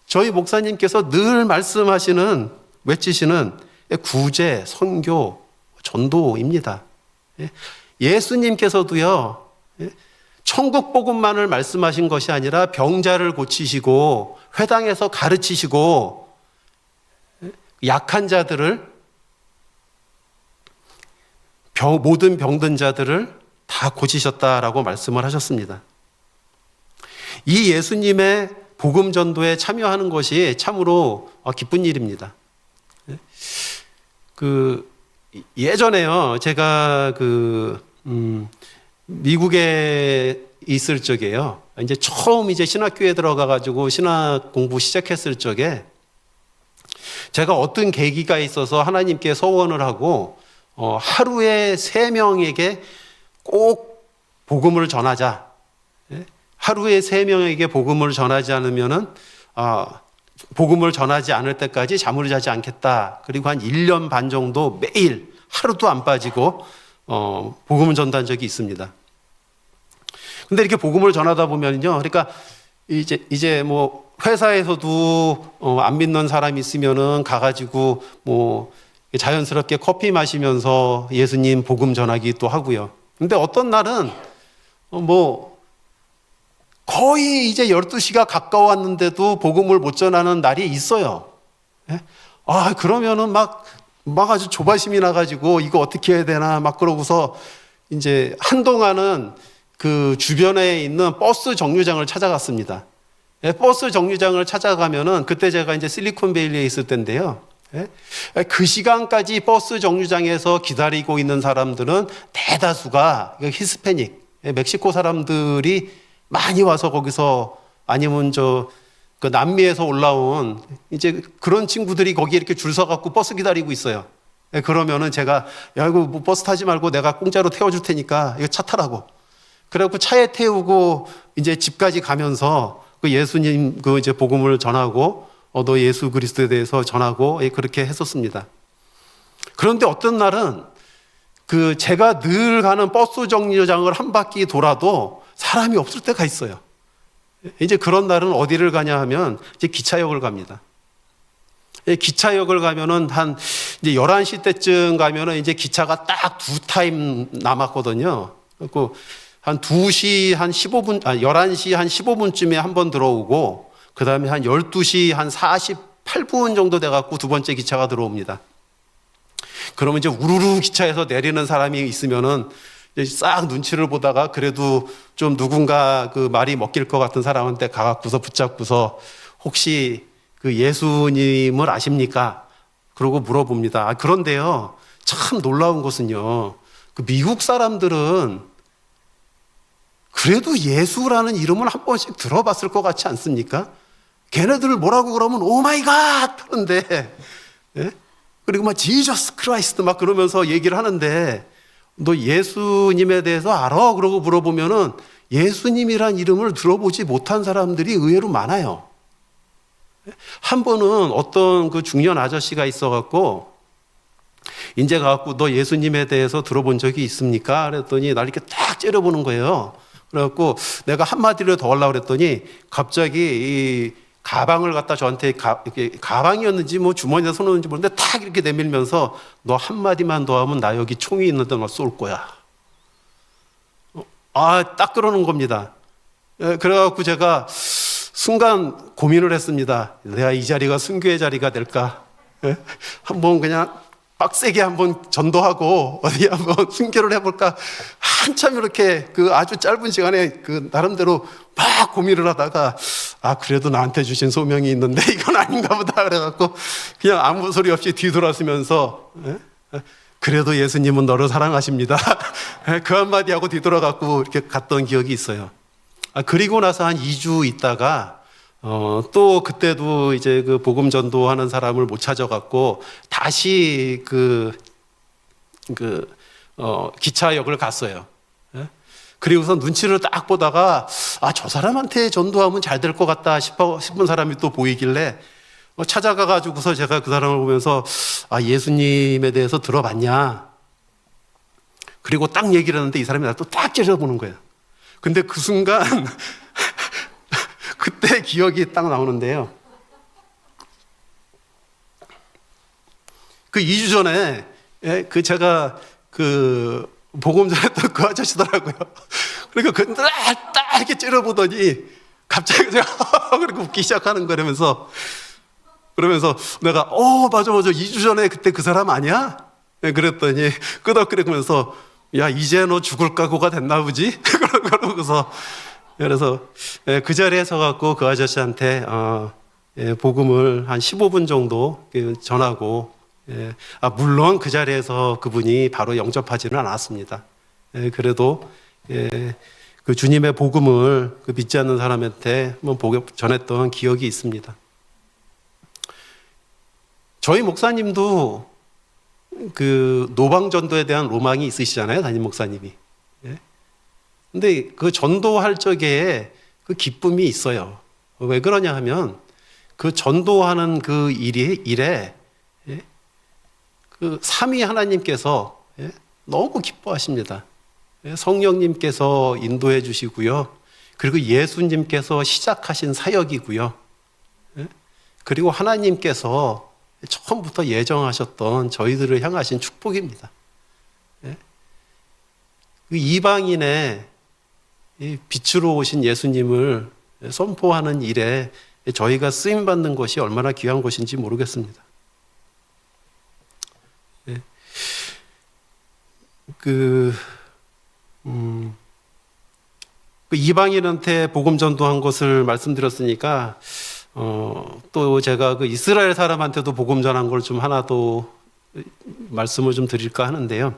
S1: 저희 목사님께서 늘 말씀하시는, 외치시는 구제, 선교, 전도입니다. 예수님께서도요, 천국 복음만을 말씀하신 것이 아니라 병자를 고치시고 회당에서 가르치시고 약한 자들을, 모든 병든 자들을 다 고치셨다라고 말씀을 하셨습니다. 이 예수님의 복음 전도에 참여하는 것이 참으로 기쁜 일입니다. 예전에요, 제가 미국에 있을 적에요. 이제 처음 신학교에 들어가가지고 신학 공부 시작했을 적에 제가 어떤 계기가 있어서 하나님께 서원을 하고 하루에 3명에게 꼭 복음을 전하자. 하루에 3명에게 복음을 전하지 않으면은 복음을 전하지 않을 때까지 잠을 자지 않겠다. 그리고 한 1년 반 정도 매일 하루도 안 빠지고 복음을 전한 적이 있습니다. 근데 이렇게 복음을 전하다 보면요, 그러니까 이제 뭐 회사에서도 안 믿는 사람이 있으면은 가가지고 뭐 자연스럽게 커피 마시면서 예수님 복음 전하기 또 하고요. 근데 어떤 날은 뭐 거의 이제 12시가 가까웠는데도 복음을 못 전하는 날이 있어요. 그러면은 막 아주 조바심이 나가지고 이거 어떻게 해야 되나 막 그러고서 이제 한동안은 그 주변에 있는 버스 정류장을 찾아갔습니다. 버스 정류장을 찾아가면은 그때 제가 이제 실리콘밸리에 있을 때인데요. 그 시간까지 버스 정류장에서 기다리고 있는 사람들은 대다수가 히스패닉, 멕시코 사람들이 많이 와서 거기서, 아니면 그 남미에서 올라온 이제 그런 친구들이 거기에 이렇게 줄 서갖고 버스 기다리고 있어요. 그러면은 제가, 야, 이거 뭐 버스 타지 말고 내가 공짜로 태워줄 테니까 이거 차 타라고. 그래갖고 차에 태우고 이제 집까지 가면서 그 예수님 이제 복음을 전하고, 너 예수 그리스도에 대해서 전하고, 그렇게 했었습니다. 그런데 어떤 날은 제가 늘 가는 버스 정류장을 한 바퀴 돌아도 사람이 없을 때가 있어요. 이제 그런 날은 어디를 가냐 하면 이제 기차역을 갑니다. 기차역을 가면은 이제 11시 때쯤 가면은 이제 기차가 딱 2타임 남았거든요. 그리고 한 2시 한 15분, 11시 한 15분쯤에 한 번 들어오고, 그 다음에 한 12시 한 48분 정도 돼갖고 두 번째 기차가 들어옵니다. 그러면 이제 우르르 기차에서 내리는 사람이 있으면은 싹 눈치를 보다가 그래도 좀 누군가 그 말이 먹힐 것 같은 사람한테 가갖고서 붙잡고서 혹시 그 예수님을 아십니까? 그러고 물어봅니다. 그런데요, 참 놀라운 것은요, 그 미국 사람들은 그래도 예수라는 이름을 한 번씩 들어봤을 것 같지 않습니까? 걔네들 뭐라고 그러면 오 마이 갓 하는데, 그리고 막 지저스 크라이스트 막 그러면서 얘기를 하는데, 너 예수님에 대해서 알아? 그러고 물어보면은 예수님이란 이름을 들어보지 못한 사람들이 의외로 많아요. 한 번은 어떤 그 중년 아저씨가 있어갖고 이제 가갖고 너 예수님에 대해서 들어본 적이 있습니까? 그랬더니 날 이렇게 딱 째려보는 거예요. 그래갖고 내가 한마디를 더 하려고 그랬더니 갑자기 이 가방을 갖다 저한테 가방이었는지 뭐 주머니에 손었는지 모르는데 탁 이렇게 내밀면서 너 한마디만 더 하면 나 여기 총이 있는데 너 쏠 거야. 딱 그러는 겁니다. 그래갖고 제가 순간 고민을 했습니다. 내가 이 자리가 순교의 자리가 될까? 한번 그냥 빡세게 한번 전도하고 어디 한번 순교를 해볼까? 한참 이렇게 그 아주 짧은 시간에 그 나름대로 막 고민을 하다가 그래도 나한테 주신 소명이 있는데 이건 아닌가 보다 그래갖고 그냥 아무 소리 없이 뒤돌아서면서 그래도 예수님은 너를 사랑하십니다. 그 한마디 하고 뒤돌아갖고 이렇게 갔던 기억이 있어요. 그리고 나서 한 2주 있다가 또 그때도 이제 그 복음 전도하는 사람을 못 찾아갖고 다시 기차역을 갔어요. 그리고서 눈치를 딱 보다가 저 사람한테 전도하면 잘 될 것 같다 싶은 사람이 또 보이길래 찾아가가지고서 제가 그 사람을 보면서 예수님에 대해서 들어봤냐? 그리고 딱 얘기를 하는데 이 사람이 나 또 딱 째려보는 거예요. 근데 그 순간 그때 기억이 딱 나오는데요. 그 2주 전에 제가 복음 전했던 그 아저씨더라고요. 그러니까 딱 이렇게 째려보더니 갑자기 제가 그렇게 웃기 시작하는 거라면서 그러면서 내가 맞아 2주 전에 그때 그 사람 아니야? 그랬더니 끄덕끄덕하면서 야 이제 너 죽을 각오가 됐나 보지? 그러고서 그래서 그 자리에 서갖고 그 아저씨한테 복음을 한 15분 정도 전하고 물론 그 자리에서 그분이 바로 영접하지는 않았습니다. 그래도 그 주님의 복음을 그 믿지 않는 사람한테 한번 전했던 기억이 있습니다. 저희 목사님도 그 노방전도에 대한 로망이 있으시잖아요, 담임 목사님이. 근데 그 전도할 적에 그 기쁨이 있어요. 왜 그러냐 하면 그 전도하는 그 일에 그 삼위 하나님께서 너무 기뻐하십니다. 성령님께서 인도해 주시고요. 그리고 예수님께서 시작하신 사역이고요. 그리고 하나님께서 처음부터 예정하셨던 저희들을 향하신 축복입니다. 그 이방인의 빛으로 오신 예수님을 선포하는 일에 저희가 쓰임받는 것이 얼마나 귀한 것인지 모르겠습니다. 그 이방인한테 복음 전도한 것을 말씀드렸으니까 또 제가 그 이스라엘 사람한테도 복음 전한 걸 좀 하나 더 말씀을 좀 드릴까 하는데요.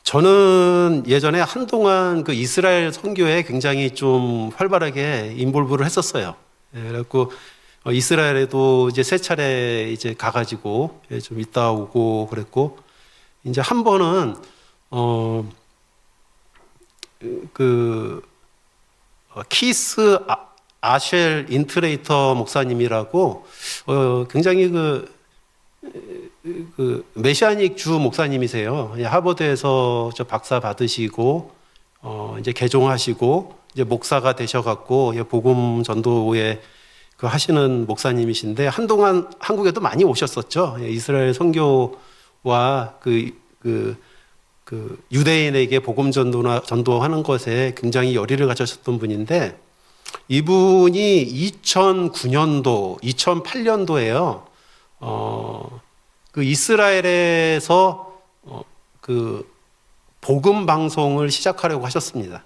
S1: 저는 예전에 한동안 그 이스라엘 선교에 굉장히 좀 활발하게 인볼브를 했었어요. 그래갖고 이스라엘에도 이제 세 차례 이제 가가지고 좀 있다 오고 그랬고, 이제 한 번은 키스 아쉘 인트레이터 목사님이라고 굉장히 그 메시아닉 주 목사님이세요. 하버드에서 저 박사 받으시고 이제 개종하시고 이제 목사가 되셔갖고 복음 전도에 그 하시는 목사님이신데, 한동안 한국에도 많이 오셨었죠. 이스라엘 선교와 그 유대인에게 복음 전도하는 것에 굉장히 열의를 가졌었던 분인데, 이분이 2009년도, 2008년도에요. 그 이스라엘에서 그 복음 방송을 시작하려고 하셨습니다.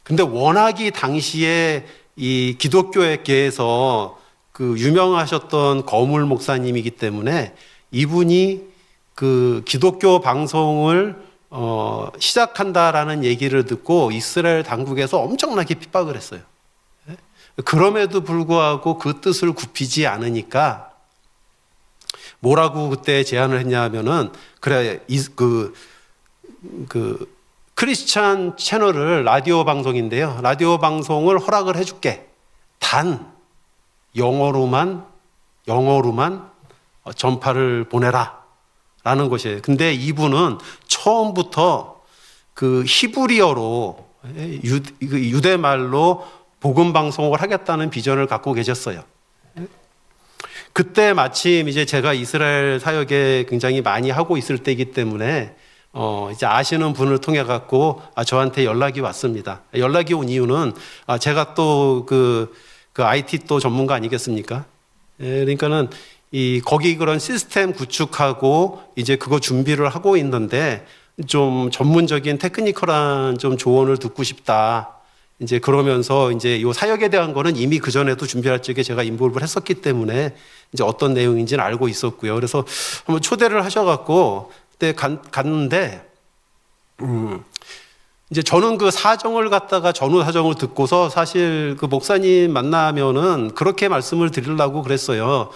S1: 근데 워낙이 당시에 이 기독교계에서 그 유명하셨던 거물 목사님이기 때문에 이분이 그 기독교 방송을 시작한다라는 얘기를 듣고 이스라엘 당국에서 엄청나게 핍박을 했어요. 그럼에도 불구하고 그 뜻을 굽히지 않으니까 뭐라고 그때 제안을 했냐 하면은, 그래, 그 크리스찬 채널을, 라디오 방송인데요, 라디오 방송을 허락을 해줄게. 단 영어로만 전파를 보내라 라는 것이에요. 근데 이분은 처음부터 그 히브리어로, 유대말로 복음 방송을 하겠다는 비전을 갖고 계셨어요. 그때 마침 이제 제가 이스라엘 사역에 굉장히 많이 하고 있을 때이기 때문에 이제 아시는 분을 통해 갖고 저한테 연락이 왔습니다. 연락이 온 이유는 제가 또 그 IT 또 전문가 아니겠습니까? 그러니까는 거기 그런 시스템 구축하고 이제 그거 준비를 하고 있는데 좀 전문적인 테크니컬한 좀 조언을 듣고 싶다. 이제 그러면서 이제 요 사역에 대한 거는 이미 그 전에도 준비할 적에 제가 인볼브를 했었기 때문에 이제 어떤 내용인지는 알고 있었고요. 그래서 한번 초대를 하셔갖고 그때 갔는데, 이제 저는 그 사정을 갖다가 전후 사정을 듣고서 사실 그 목사님 만나면은 그렇게 말씀을 드리려고 그랬어요.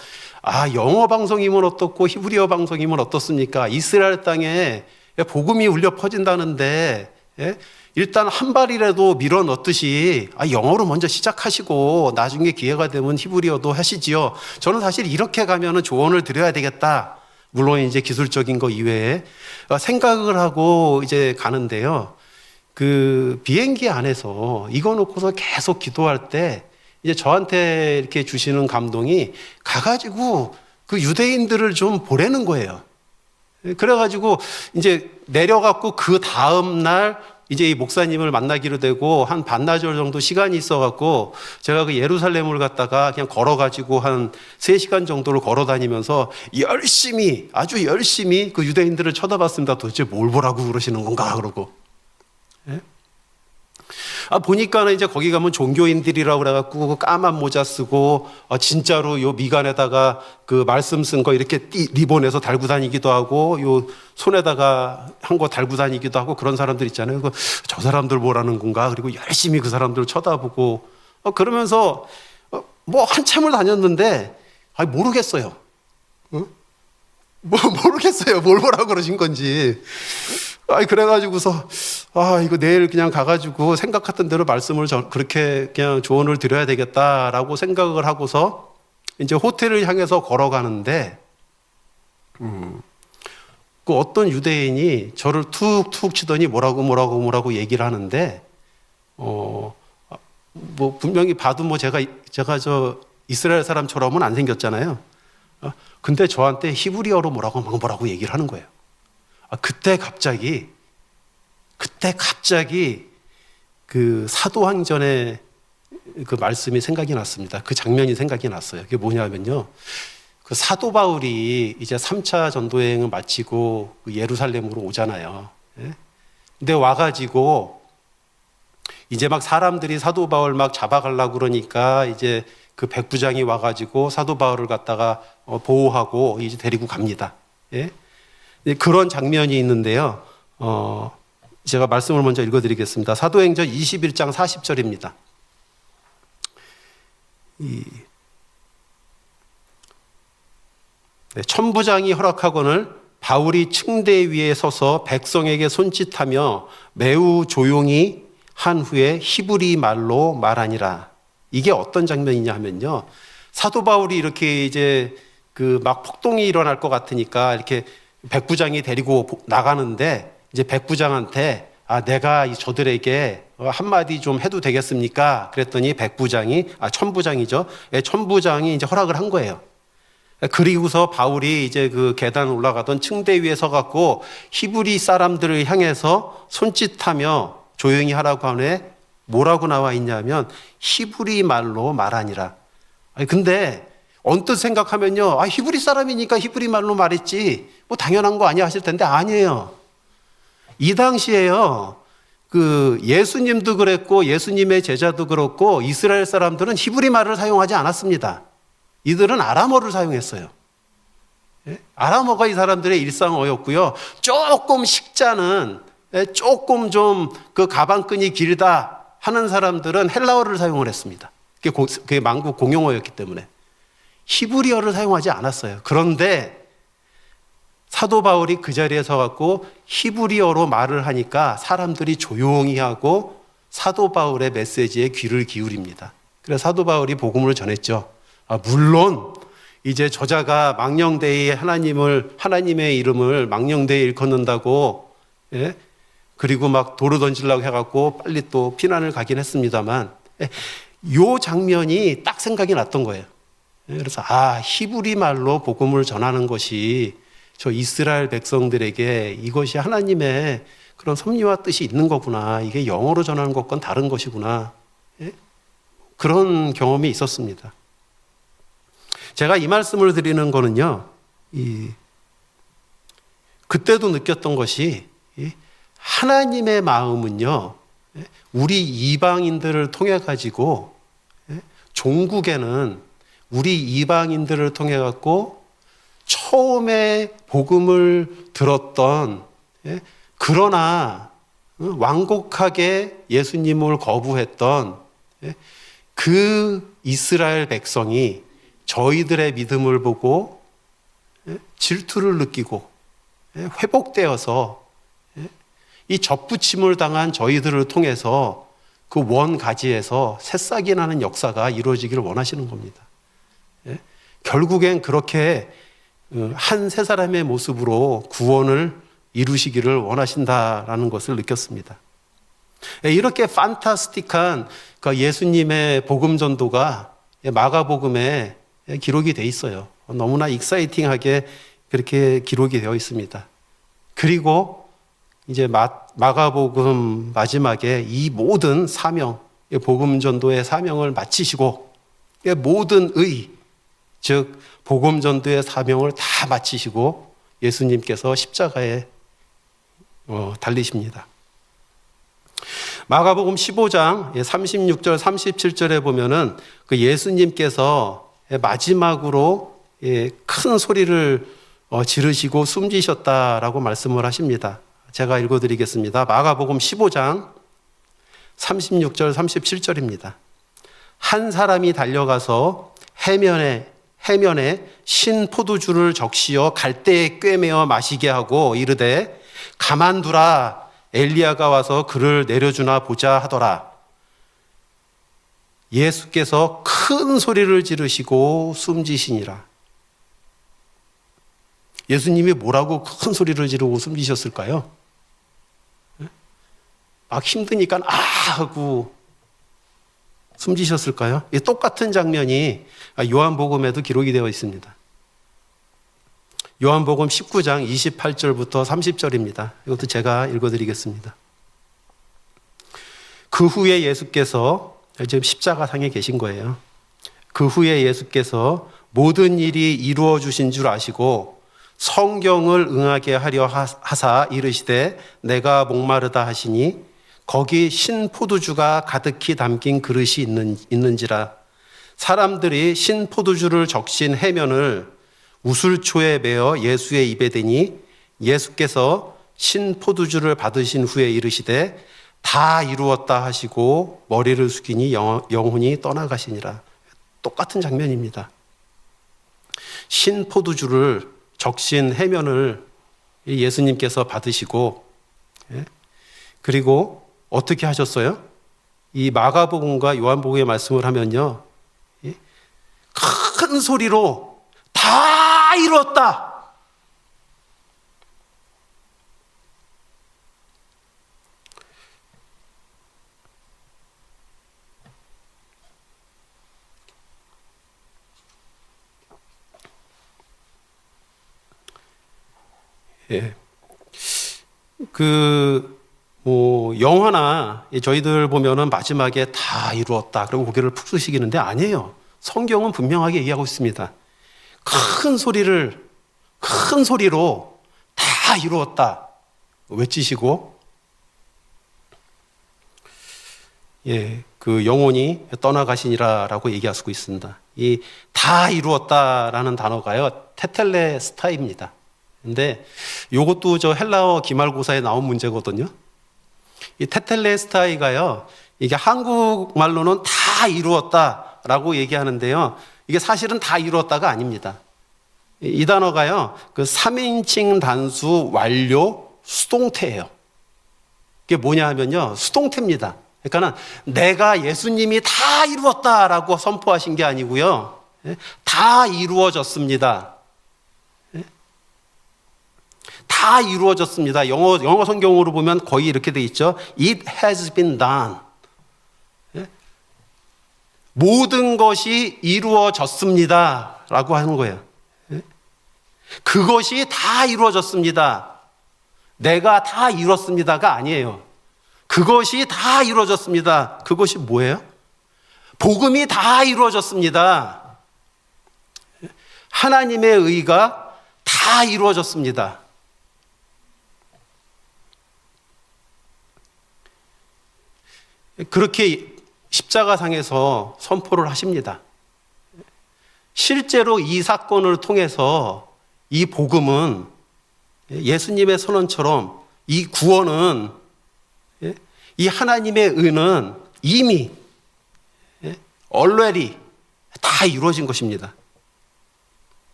S1: 영어 방송이면 어떻고 히브리어 방송이면 어떻습니까? 이스라엘 땅에 복음이 울려 퍼진다는데 일단 한 발이라도 밀어 넣듯이 영어로 먼저 시작하시고 나중에 기회가 되면 히브리어도 하시지요. 저는 사실 이렇게 가면은 조언을 드려야 되겠다. 물론 이제 기술적인 거 이외에 생각을 하고 이제 가는데요. 그 비행기 안에서 이거 놓고서 계속 기도할 때 이제 저한테 이렇게 주시는 감동이 가가지고 그 유대인들을 좀 보내는 거예요. 그래가지고 이제 내려갖고 그 다음날 이제 이 목사님을 만나기로 되고 한 반나절 정도 시간이 있어갖고 제가 그 예루살렘을 갔다가 그냥 걸어가지고 한 3시간 정도를 걸어 다니면서 열심히, 아주 열심히 그 유대인들을 쳐다봤습니다. 도대체 뭘 보라고 그러시는 건가? 그러고. 보니까는 이제 거기 가면 종교인들이라고 그래갖고 까만 모자 쓰고 진짜로 요 미간에다가 그 말씀 쓴 거 이렇게 리본에서 달고 다니기도 하고 요 손에다가 한 거 달고 다니기도 하고 그런 사람들 있잖아요. 저 사람들 뭐라는 건가? 그리고 열심히 그 사람들 쳐다보고 그러면서 뭐 한참을 다녔는데 모르겠어요. 모르겠어요. 뭘 보라고 그러신 건지. 그래가지고서 이거 내일 그냥 가가지고 생각했던 대로 말씀을 그렇게 그냥 조언을 드려야 되겠다라고 생각을 하고서 이제 호텔을 향해서 걸어가는데 그 어떤 유대인이 저를 툭툭 치더니 뭐라고 얘기를 하는데 뭐 분명히 봐도 뭐 제가 저 이스라엘 사람처럼은 안 생겼잖아요. 근데 저한테 히브리어로 뭐라고 얘기를 하는 거예요. 그때 갑자기 그 사도행전의 그 말씀이 생각이 났습니다. 그 장면이 생각이 났어요. 그게 뭐냐면요. 그 사도 바울이 이제 3차 전도여행을 마치고 예루살렘으로 오잖아요. 근데 와가지고 이제 막 사람들이 사도 바울 막 잡아가려고 그러니까 이제 그 백부장이 와가지고 사도 바울을 갖다가 보호하고 이제 데리고 갑니다. 그런 장면이 있는데요. 제가 말씀을 먼저 읽어드리겠습니다. 사도행전 21장 40절입니다. 천부장이 허락하거늘 바울이 층대 위에 서서 백성에게 손짓하며 매우 조용히 한 후에 히브리 말로 말하니라. 이게 어떤 장면이냐 하면요. 사도 바울이 이렇게 이제 그 막 폭동이 일어날 것 같으니까 이렇게 백부장이 데리고 나가는데 이제 백부장한테 내가 저들에게 한마디 좀 해도 되겠습니까? 그랬더니 천부장이죠. 천부장이 이제 허락을 한 거예요. 그리고서 바울이 이제 그 계단 올라가던 층대 위에 서갖고 히브리 사람들을 향해서 손짓하며 조용히 하라고 하네. 뭐라고 나와 있냐면 히브리 말로 말하니라. 근데 언뜻 생각하면요. 히브리 사람이니까 히브리 말로 말했지. 뭐 당연한 거 아니야 하실 텐데 아니에요. 이 당시에요. 그 예수님도 그랬고 예수님의 제자도 그렇고 이스라엘 사람들은 히브리 말을 사용하지 않았습니다. 이들은 아람어를 사용했어요. 아람어가 이 사람들의 일상어였고요. 조금 식자는 조금 좀 그 가방끈이 길다 하는 사람들은 헬라어를 사용을 했습니다. 그게 만국 공용어였기 때문에. 히브리어를 사용하지 않았어요. 그런데 사도 바울이 그 자리에 서갖고 히브리어로 말을 하니까 사람들이 조용히 하고 사도 바울의 메시지에 귀를 기울입니다. 그래서 사도 바울이 복음을 전했죠. 물론 이제 저자가 망령되이 하나님의 이름을 망령되이 일컫는다고 그리고 막 돌을 던지려고 해갖고 빨리 또 피난을 가긴 했습니다만 요 장면이 딱 생각이 났던 거예요. 그래서 히브리 말로 복음을 전하는 것이 저 이스라엘 백성들에게 이것이 하나님의 그런 섭리와 뜻이 있는 거구나. 이게 영어로 전하는 것과는 다른 것이구나. 그런 경험이 있었습니다. 제가 이 말씀을 드리는 거는요. 그때도 느꼈던 것이 하나님의 마음은요. 우리 이방인들을 통해 가지고 종국에는 우리 이방인들을 통해 갖고 처음에 복음을 들었던 그러나 완곡하게 예수님을 거부했던 그 이스라엘 백성이 저희들의 믿음을 보고 질투를 느끼고 회복되어서 이 접붙임을 당한 저희들을 통해서 그 원가지에서 새싹이 나는 역사가 이루어지기를 원하시는 겁니다. 예? 결국엔 그렇게 한 세 사람의 모습으로 구원을 이루시기를 원하신다라는 것을 느꼈습니다. 예, 이렇게 판타스틱한 예수님의 복음 전도가 마가복음에 기록이 돼 있어요. 너무나 익사이팅하게 그렇게 기록이 되어 있습니다. 그리고 이제 마가복음 마지막에 이 모든 사명, 복음 전도의 사명을 마치시고 모든 의, 즉 복음 전도의 사명을 다 마치시고 예수님께서 십자가에 달리십니다. 마가복음 15장 36절 37절에 보면은 그 예수님께서 마지막으로 큰 소리를 지르시고 숨지셨다라고 말씀을 하십니다. 제가 읽어드리겠습니다. 마가복음 15장 36절 37절입니다. 한 사람이 달려가서 해면에 신 포도주를 적시어 갈대에 꿰매어 마시게 하고 이르되 가만두라, 엘리야가 와서 그를 내려주나 보자 하더라. 예수께서 큰 소리를 지르시고 숨지시니라. 예수님이 뭐라고 큰 소리를 지르고 숨지셨을까요? 막 힘드니까 하고 숨지셨을까요? 똑같은 장면이 요한복음에도 기록이 되어 있습니다. 요한복음 19장 28절부터 30절입니다. 이것도 제가 읽어드리겠습니다. 그 후에 예수께서, 지금 십자가상에 계신 거예요. 그 후에 예수께서 모든 일이 이루어 주신 줄 아시고 성경을 응하게 하려 하사 이르시되 내가 목마르다 하시니 거기 신포도주가 가득히 담긴 그릇이 있는지라. 사람들이 신포도주를 적신 해면을 우슬초에 매어 예수의 입에 대니 예수께서 신포도주를 받으신 후에 이르시되 다 이루었다 하시고 머리를 숙이니 영혼이 떠나가시니라. 똑같은 장면입니다. 신포도주를 적신 해면을 예수님께서 받으시고, 그리고 어떻게 하셨어요? 이 마가복음과 요한복음의 말씀을 하면요, 큰 소리로 다 이루었다. 예. 영화나 저희들 보면은 마지막에 다 이루었다. 그리고 고개를 푹 숙이는데 아니에요. 성경은 분명하게 얘기하고 있습니다. 큰 소리로 다 이루었다. 외치시고, 그 영혼이 떠나가시니라라고 얘기하고 있습니다. 이 다 이루었다라는 단어가요, 테텔레스타입니다. 근데 요것도 저 헬라어 기말고사에 나온 문제거든요. 이 테텔레스타이가요, 이게 한국말로는 다 이루었다라고 얘기하는데요, 이게 사실은 다 이루었다가 아닙니다. 이 단어가요, 그 3인칭 단수 완료 수동태예요. 이게 뭐냐 하면요, 수동태입니다. 그러니까 내가 예수님이 다 이루었다라고 선포하신 게 아니고요, 다 이루어졌습니다. 다 이루어졌습니다. 영어 성경으로 보면 거의 이렇게 돼 있죠. It has been done. 모든 것이 이루어졌습니다. 라고 하는 거예요. 그것이 다 이루어졌습니다. 내가 다 이뤘습니다가 아니에요. 그것이 다 이루어졌습니다. 그것이 뭐예요? 복음이 다 이루어졌습니다. 하나님의 의가 다 이루어졌습니다. 그렇게 십자가상에서 선포를 하십니다. 실제로 이 사건을 통해서 이 복음은, 예수님의 선언처럼 이 구원은, 이 하나님의 의는 이미 already 다 이루어진 것입니다.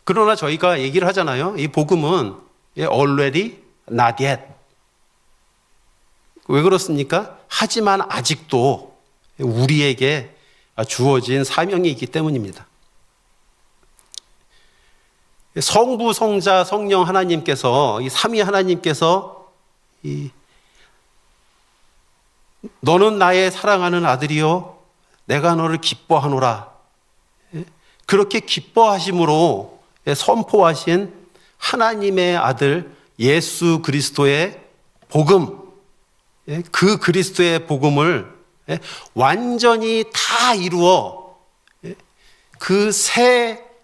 S1: 그러나 저희가 얘기를 하잖아요. 이 복음은 already not yet, 왜 그렇습니까? 하지만 아직도 우리에게 주어진 사명이 있기 때문입니다. 성부, 성자, 성령 하나님께서, 이 삼위 하나님께서 너는 나의 사랑하는 아들이요 내가 너를 기뻐하노라, 그렇게 기뻐하심으로 선포하신 하나님의 아들 예수 그리스도의 복음, 그 그리스도의 복음을 완전히 다 이루어 그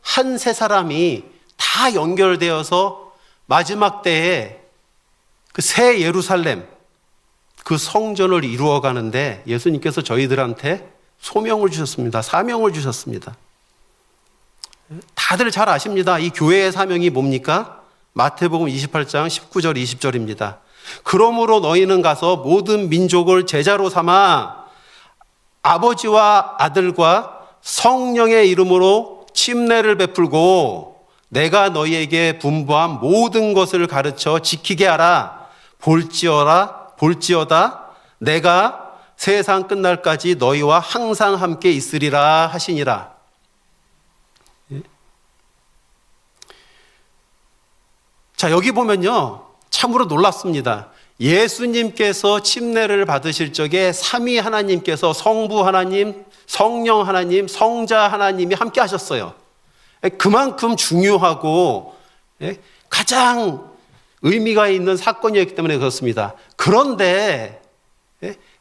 S1: 한 세 사람이 다 연결되어서 마지막 때에 그 새 예루살렘, 그 성전을 이루어 가는데 예수님께서 저희들한테 소명을 주셨습니다. 사명을 주셨습니다. 다들 잘 아십니다. 이 교회의 사명이 뭡니까? 마태복음 28장 19절 20절입니다. 그러므로 너희는 가서 모든 민족을 제자로 삼아 아버지와 아들과 성령의 이름으로 침례를 베풀고 내가 너희에게 분부한 모든 것을 가르쳐 지키게 하라. 볼지어다 내가 세상 끝날까지 너희와 항상 함께 있으리라 하시니라. 자, 여기 보면요, 참으로 놀랍습니다. 예수님께서 침례를 받으실 적에 삼위 하나님께서 성부 하나님, 성령 하나님, 성자 하나님이 함께 하셨어요. 그만큼 중요하고 가장 의미가 있는 사건이었기 때문에 그렇습니다. 그런데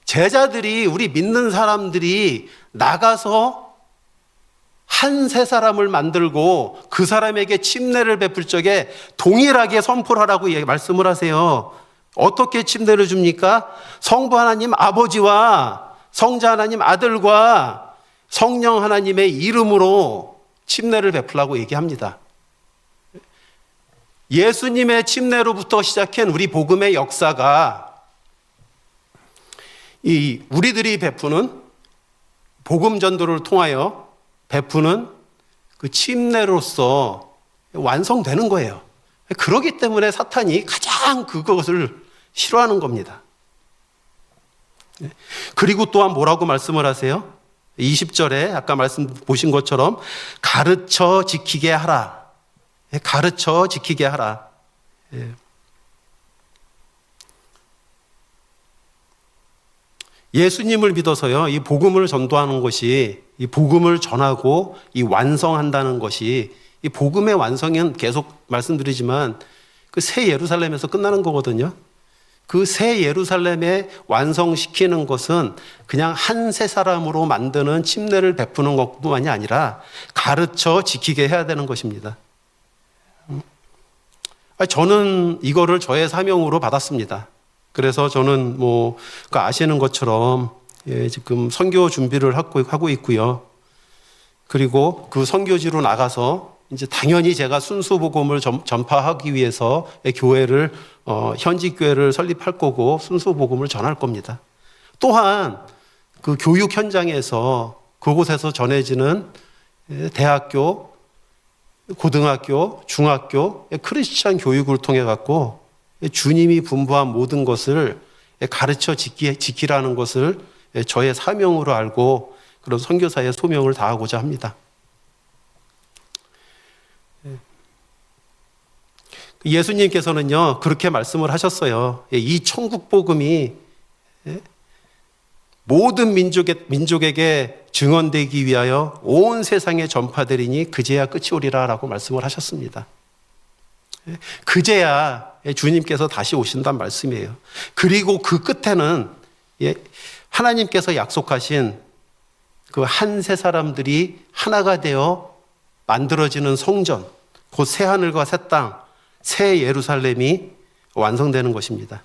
S1: 제자들이, 우리 믿는 사람들이 나가서 한 세 사람을 만들고 그 사람에게 침례를 베풀 적에 동일하게 선포를 하라고 말씀을 하세요. 어떻게 침례를 줍니까? 성부 하나님 아버지와 성자 하나님 아들과 성령 하나님의 이름으로 침례를 베풀라고 얘기합니다. 예수님의 침례로부터 시작한 우리 복음의 역사가 이 우리들이 베푸는 복음 전도를 통하여 베푸는 그 침례로서 완성되는 거예요. 그렇기 때문에 사탄이 가장 그것을 싫어하는 겁니다. 그리고 또한 뭐라고 말씀을 하세요? 20절에 아까 말씀 보신 것처럼 가르쳐 지키게 하라. 가르쳐 지키게 하라. 예수님을 믿어서요, 이 복음을 전도하는 것이, 이 복음을 전하고 이 완성한다는 것이, 이 복음의 완성은 계속 말씀드리지만 그 새 예루살렘에서 끝나는 거거든요. 그 새 예루살렘에 완성시키는 것은 그냥 한 세 사람으로 만드는 침례를 베푸는 것뿐만이 아니라 가르쳐 지키게 해야 되는 것입니다. 저는 이거를 저의 사명으로 받았습니다. 그래서 저는 아시는 것처럼 지금 선교 준비를 하고 있고요. 그리고 그 선교지로 나가서 이제 당연히 제가 순수 복음을 전파하기 위해서 교회를 현지 교회를 설립할 거고 순수 복음을 전할 겁니다. 또한 그 교육 현장에서 그곳에서 전해지는 대학교, 고등학교, 중학교 크리스찬 교육을 통해 갖고 주님이 분부한 모든 것을 가르쳐 지키라는 것을 저의 사명으로 알고 그런 선교사의 소명을 다하고자 합니다. 예수님께서는요, 그렇게 말씀을 하셨어요. 이 천국 복음이 모든 민족에게 증언되기 위하여 온 세상에 전파되리니 그제야 끝이 오리라 라고 말씀을 하셨습니다. 그제야 주님께서 다시 오신다는 말씀이에요. 그리고 그 끝에는 하나님께서 약속하신 그 한 세 사람들이 하나가 되어 만들어지는 성전, 곧 새 하늘과 새 땅, 새 예루살렘이 완성되는 것입니다.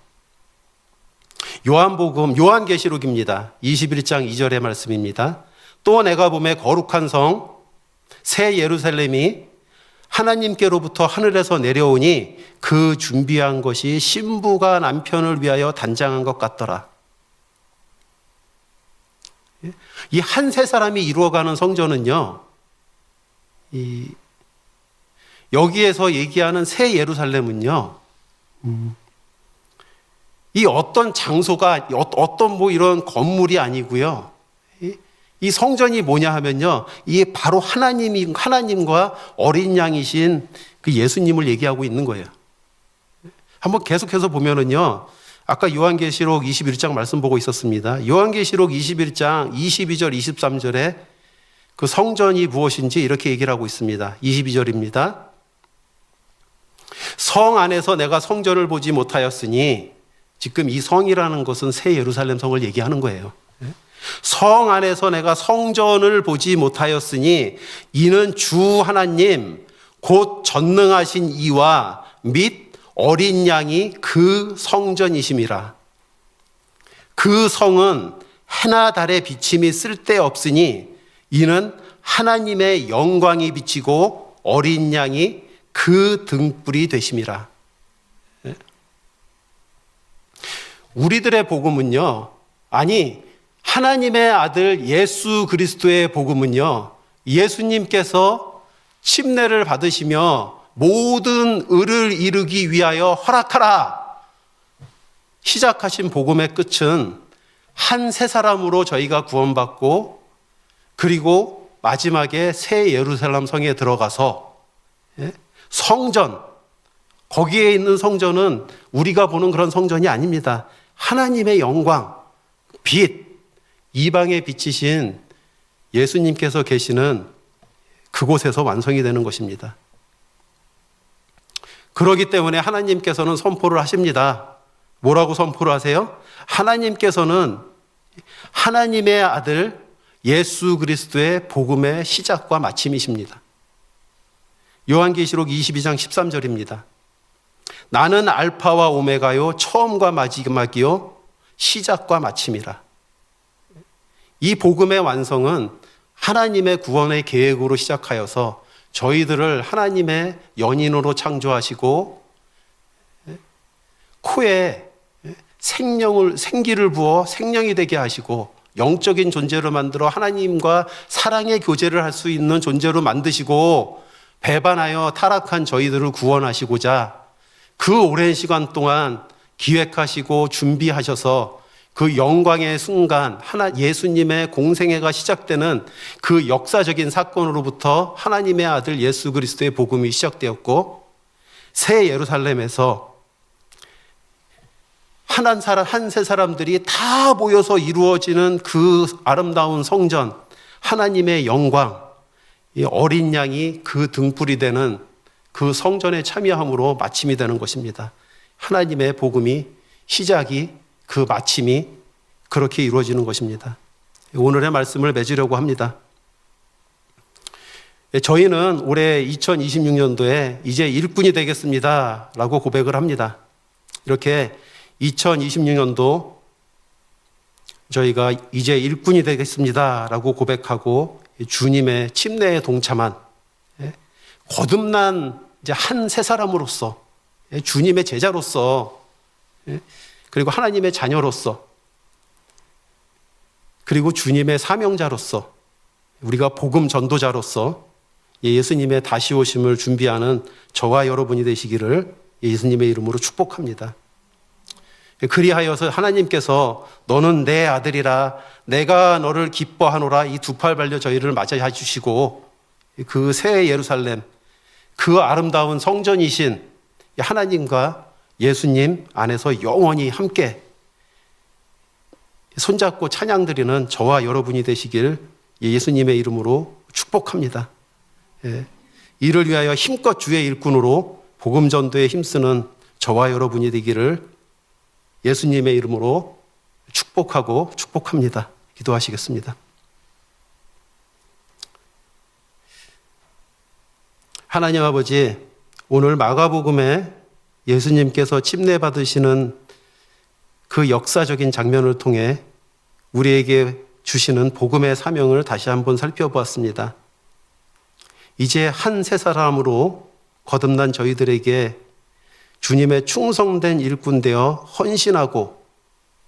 S1: 요한계시록입니다. 21장 2절의 말씀입니다. 또 내가 보매 거룩한 성, 새 예루살렘이 하나님께로부터 하늘에서 내려오니 그 준비한 것이 신부가 남편을 위하여 단장한 것 같더라. 이 한 세 사람이 이루어가는 성전은요, 여기에서 얘기하는 새 예루살렘은요, 이 어떤 장소가 어떤 뭐 이런 건물이 아니고요. 이 성전이 뭐냐 하면요, 이게 바로 하나님과 어린 양이신 그 예수님을 얘기하고 있는 거예요. 한번 계속해서 보면은요, 아까 요한계시록 21장 말씀 보고 있었습니다. 요한계시록 21장 22절 23절에 그 성전이 무엇인지 이렇게 얘기를 하고 있습니다. 22절입니다. 성 안에서 내가 성전을 보지 못하였으니, 지금 이 성이라는 것은 새 예루살렘 성을 얘기하는 거예요. 성 안에서 내가 성전을 보지 못하였으니 이는 주 하나님 곧 전능하신 이와 및 어린 양이 그 성전이심이라. 그 성은 해나 달의 비침이 쓸데없으니 이는 하나님의 영광이 비치고 어린 양이 그 등불이 되심이라. 우리들의 복음은요, 아니 하나님의 아들 예수 그리스도의 복음은요, 예수님께서 침례를 받으시며 모든 의를 이루기 위하여 허락하라 시작하신 복음의 끝은 한 세 사람으로 저희가 구원받고, 그리고 마지막에 새 예루살렘 성에 들어가서 성전, 거기에 있는 성전은 우리가 보는 그런 성전이 아닙니다. 하나님의 영광, 빛, 이방에 비치신 예수님께서 계시는 그곳에서 완성이 되는 것입니다. 그렇기 때문에 하나님께서는 선포를 하십니다. 뭐라고 선포를 하세요? 하나님께서는 하나님의 아들 예수 그리스도의 복음의 시작과 마침이십니다. 요한계시록 22장 13절입니다. 나는 알파와 오메가요 처음과 마지막이요 시작과 마침이라. 이 복음의 완성은 하나님의 구원의 계획으로 시작하여서 저희들을 하나님의 연인으로 창조하시고 코에 생기를 부어 생명이 되게 하시고 영적인 존재로 만들어 하나님과 사랑의 교제를 할 수 있는 존재로 만드시고 배반하여 타락한 저희들을 구원하시고자 그 오랜 시간 동안 기획하시고 준비하셔서 그 영광의 순간 예수님의 공생애가 시작되는 그 역사적인 사건으로부터 하나님의 아들 예수 그리스도의 복음이 시작되었고, 새 예루살렘에서 한 세 사람들이 다 모여서 이루어지는 그 아름다운 성전, 하나님의 영광, 어린 양이 그 등불이 되는 그 성전에 참여함으로 마침이 되는 것입니다. 하나님의 복음이 시작이, 그 마침이 그렇게 이루어지는 것입니다. 오늘의 말씀을 맺으려고 합니다. 저희는 올해 2026년도에 이제 일꾼이 되겠습니다 라고 고백을 합니다. 이렇게 2026년도 저희가 이제 일꾼이 되겠습니다 라고 고백하고 주님의 침례에 동참한 거듭난 이제 한 세 사람으로서, 주님의 제자로서, 그리고 하나님의 자녀로서, 그리고 주님의 사명자로서, 우리가 복음 전도자로서 예수님의 다시 오심을 준비하는 저와 여러분이 되시기를 예수님의 이름으로 축복합니다. 그리하여서 하나님께서 너는 내 아들이라 내가 너를 기뻐하노라 이 두 팔 벌려 저희를 맞이해 주시고, 그 새 예루살렘, 그 아름다운 성전이신 하나님과 예수님 안에서 영원히 함께 손잡고 찬양드리는 저와 여러분이 되시길 예수님의 이름으로 축복합니다. 이를 위하여 힘껏 주의 일꾼으로 복음 전도에 힘쓰는 저와 여러분이 되기를 예수님의 이름으로 축복하고 축복합니다. 기도하시겠습니다. 하나님 아버지, 오늘 마가복음에 예수님께서 침례 받으시는 그 역사적인 장면을 통해 우리에게 주시는 복음의 사명을 다시 한번 살펴보았습니다. 이제 한 세 사람으로 거듭난 저희들에게 주님의 충성된 일꾼 되어 헌신하고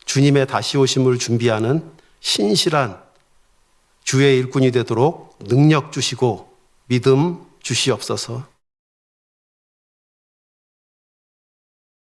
S1: 주님의 다시 오심을 준비하는 신실한 주의 일꾼이 되도록 능력 주시고 믿음 주시옵소서.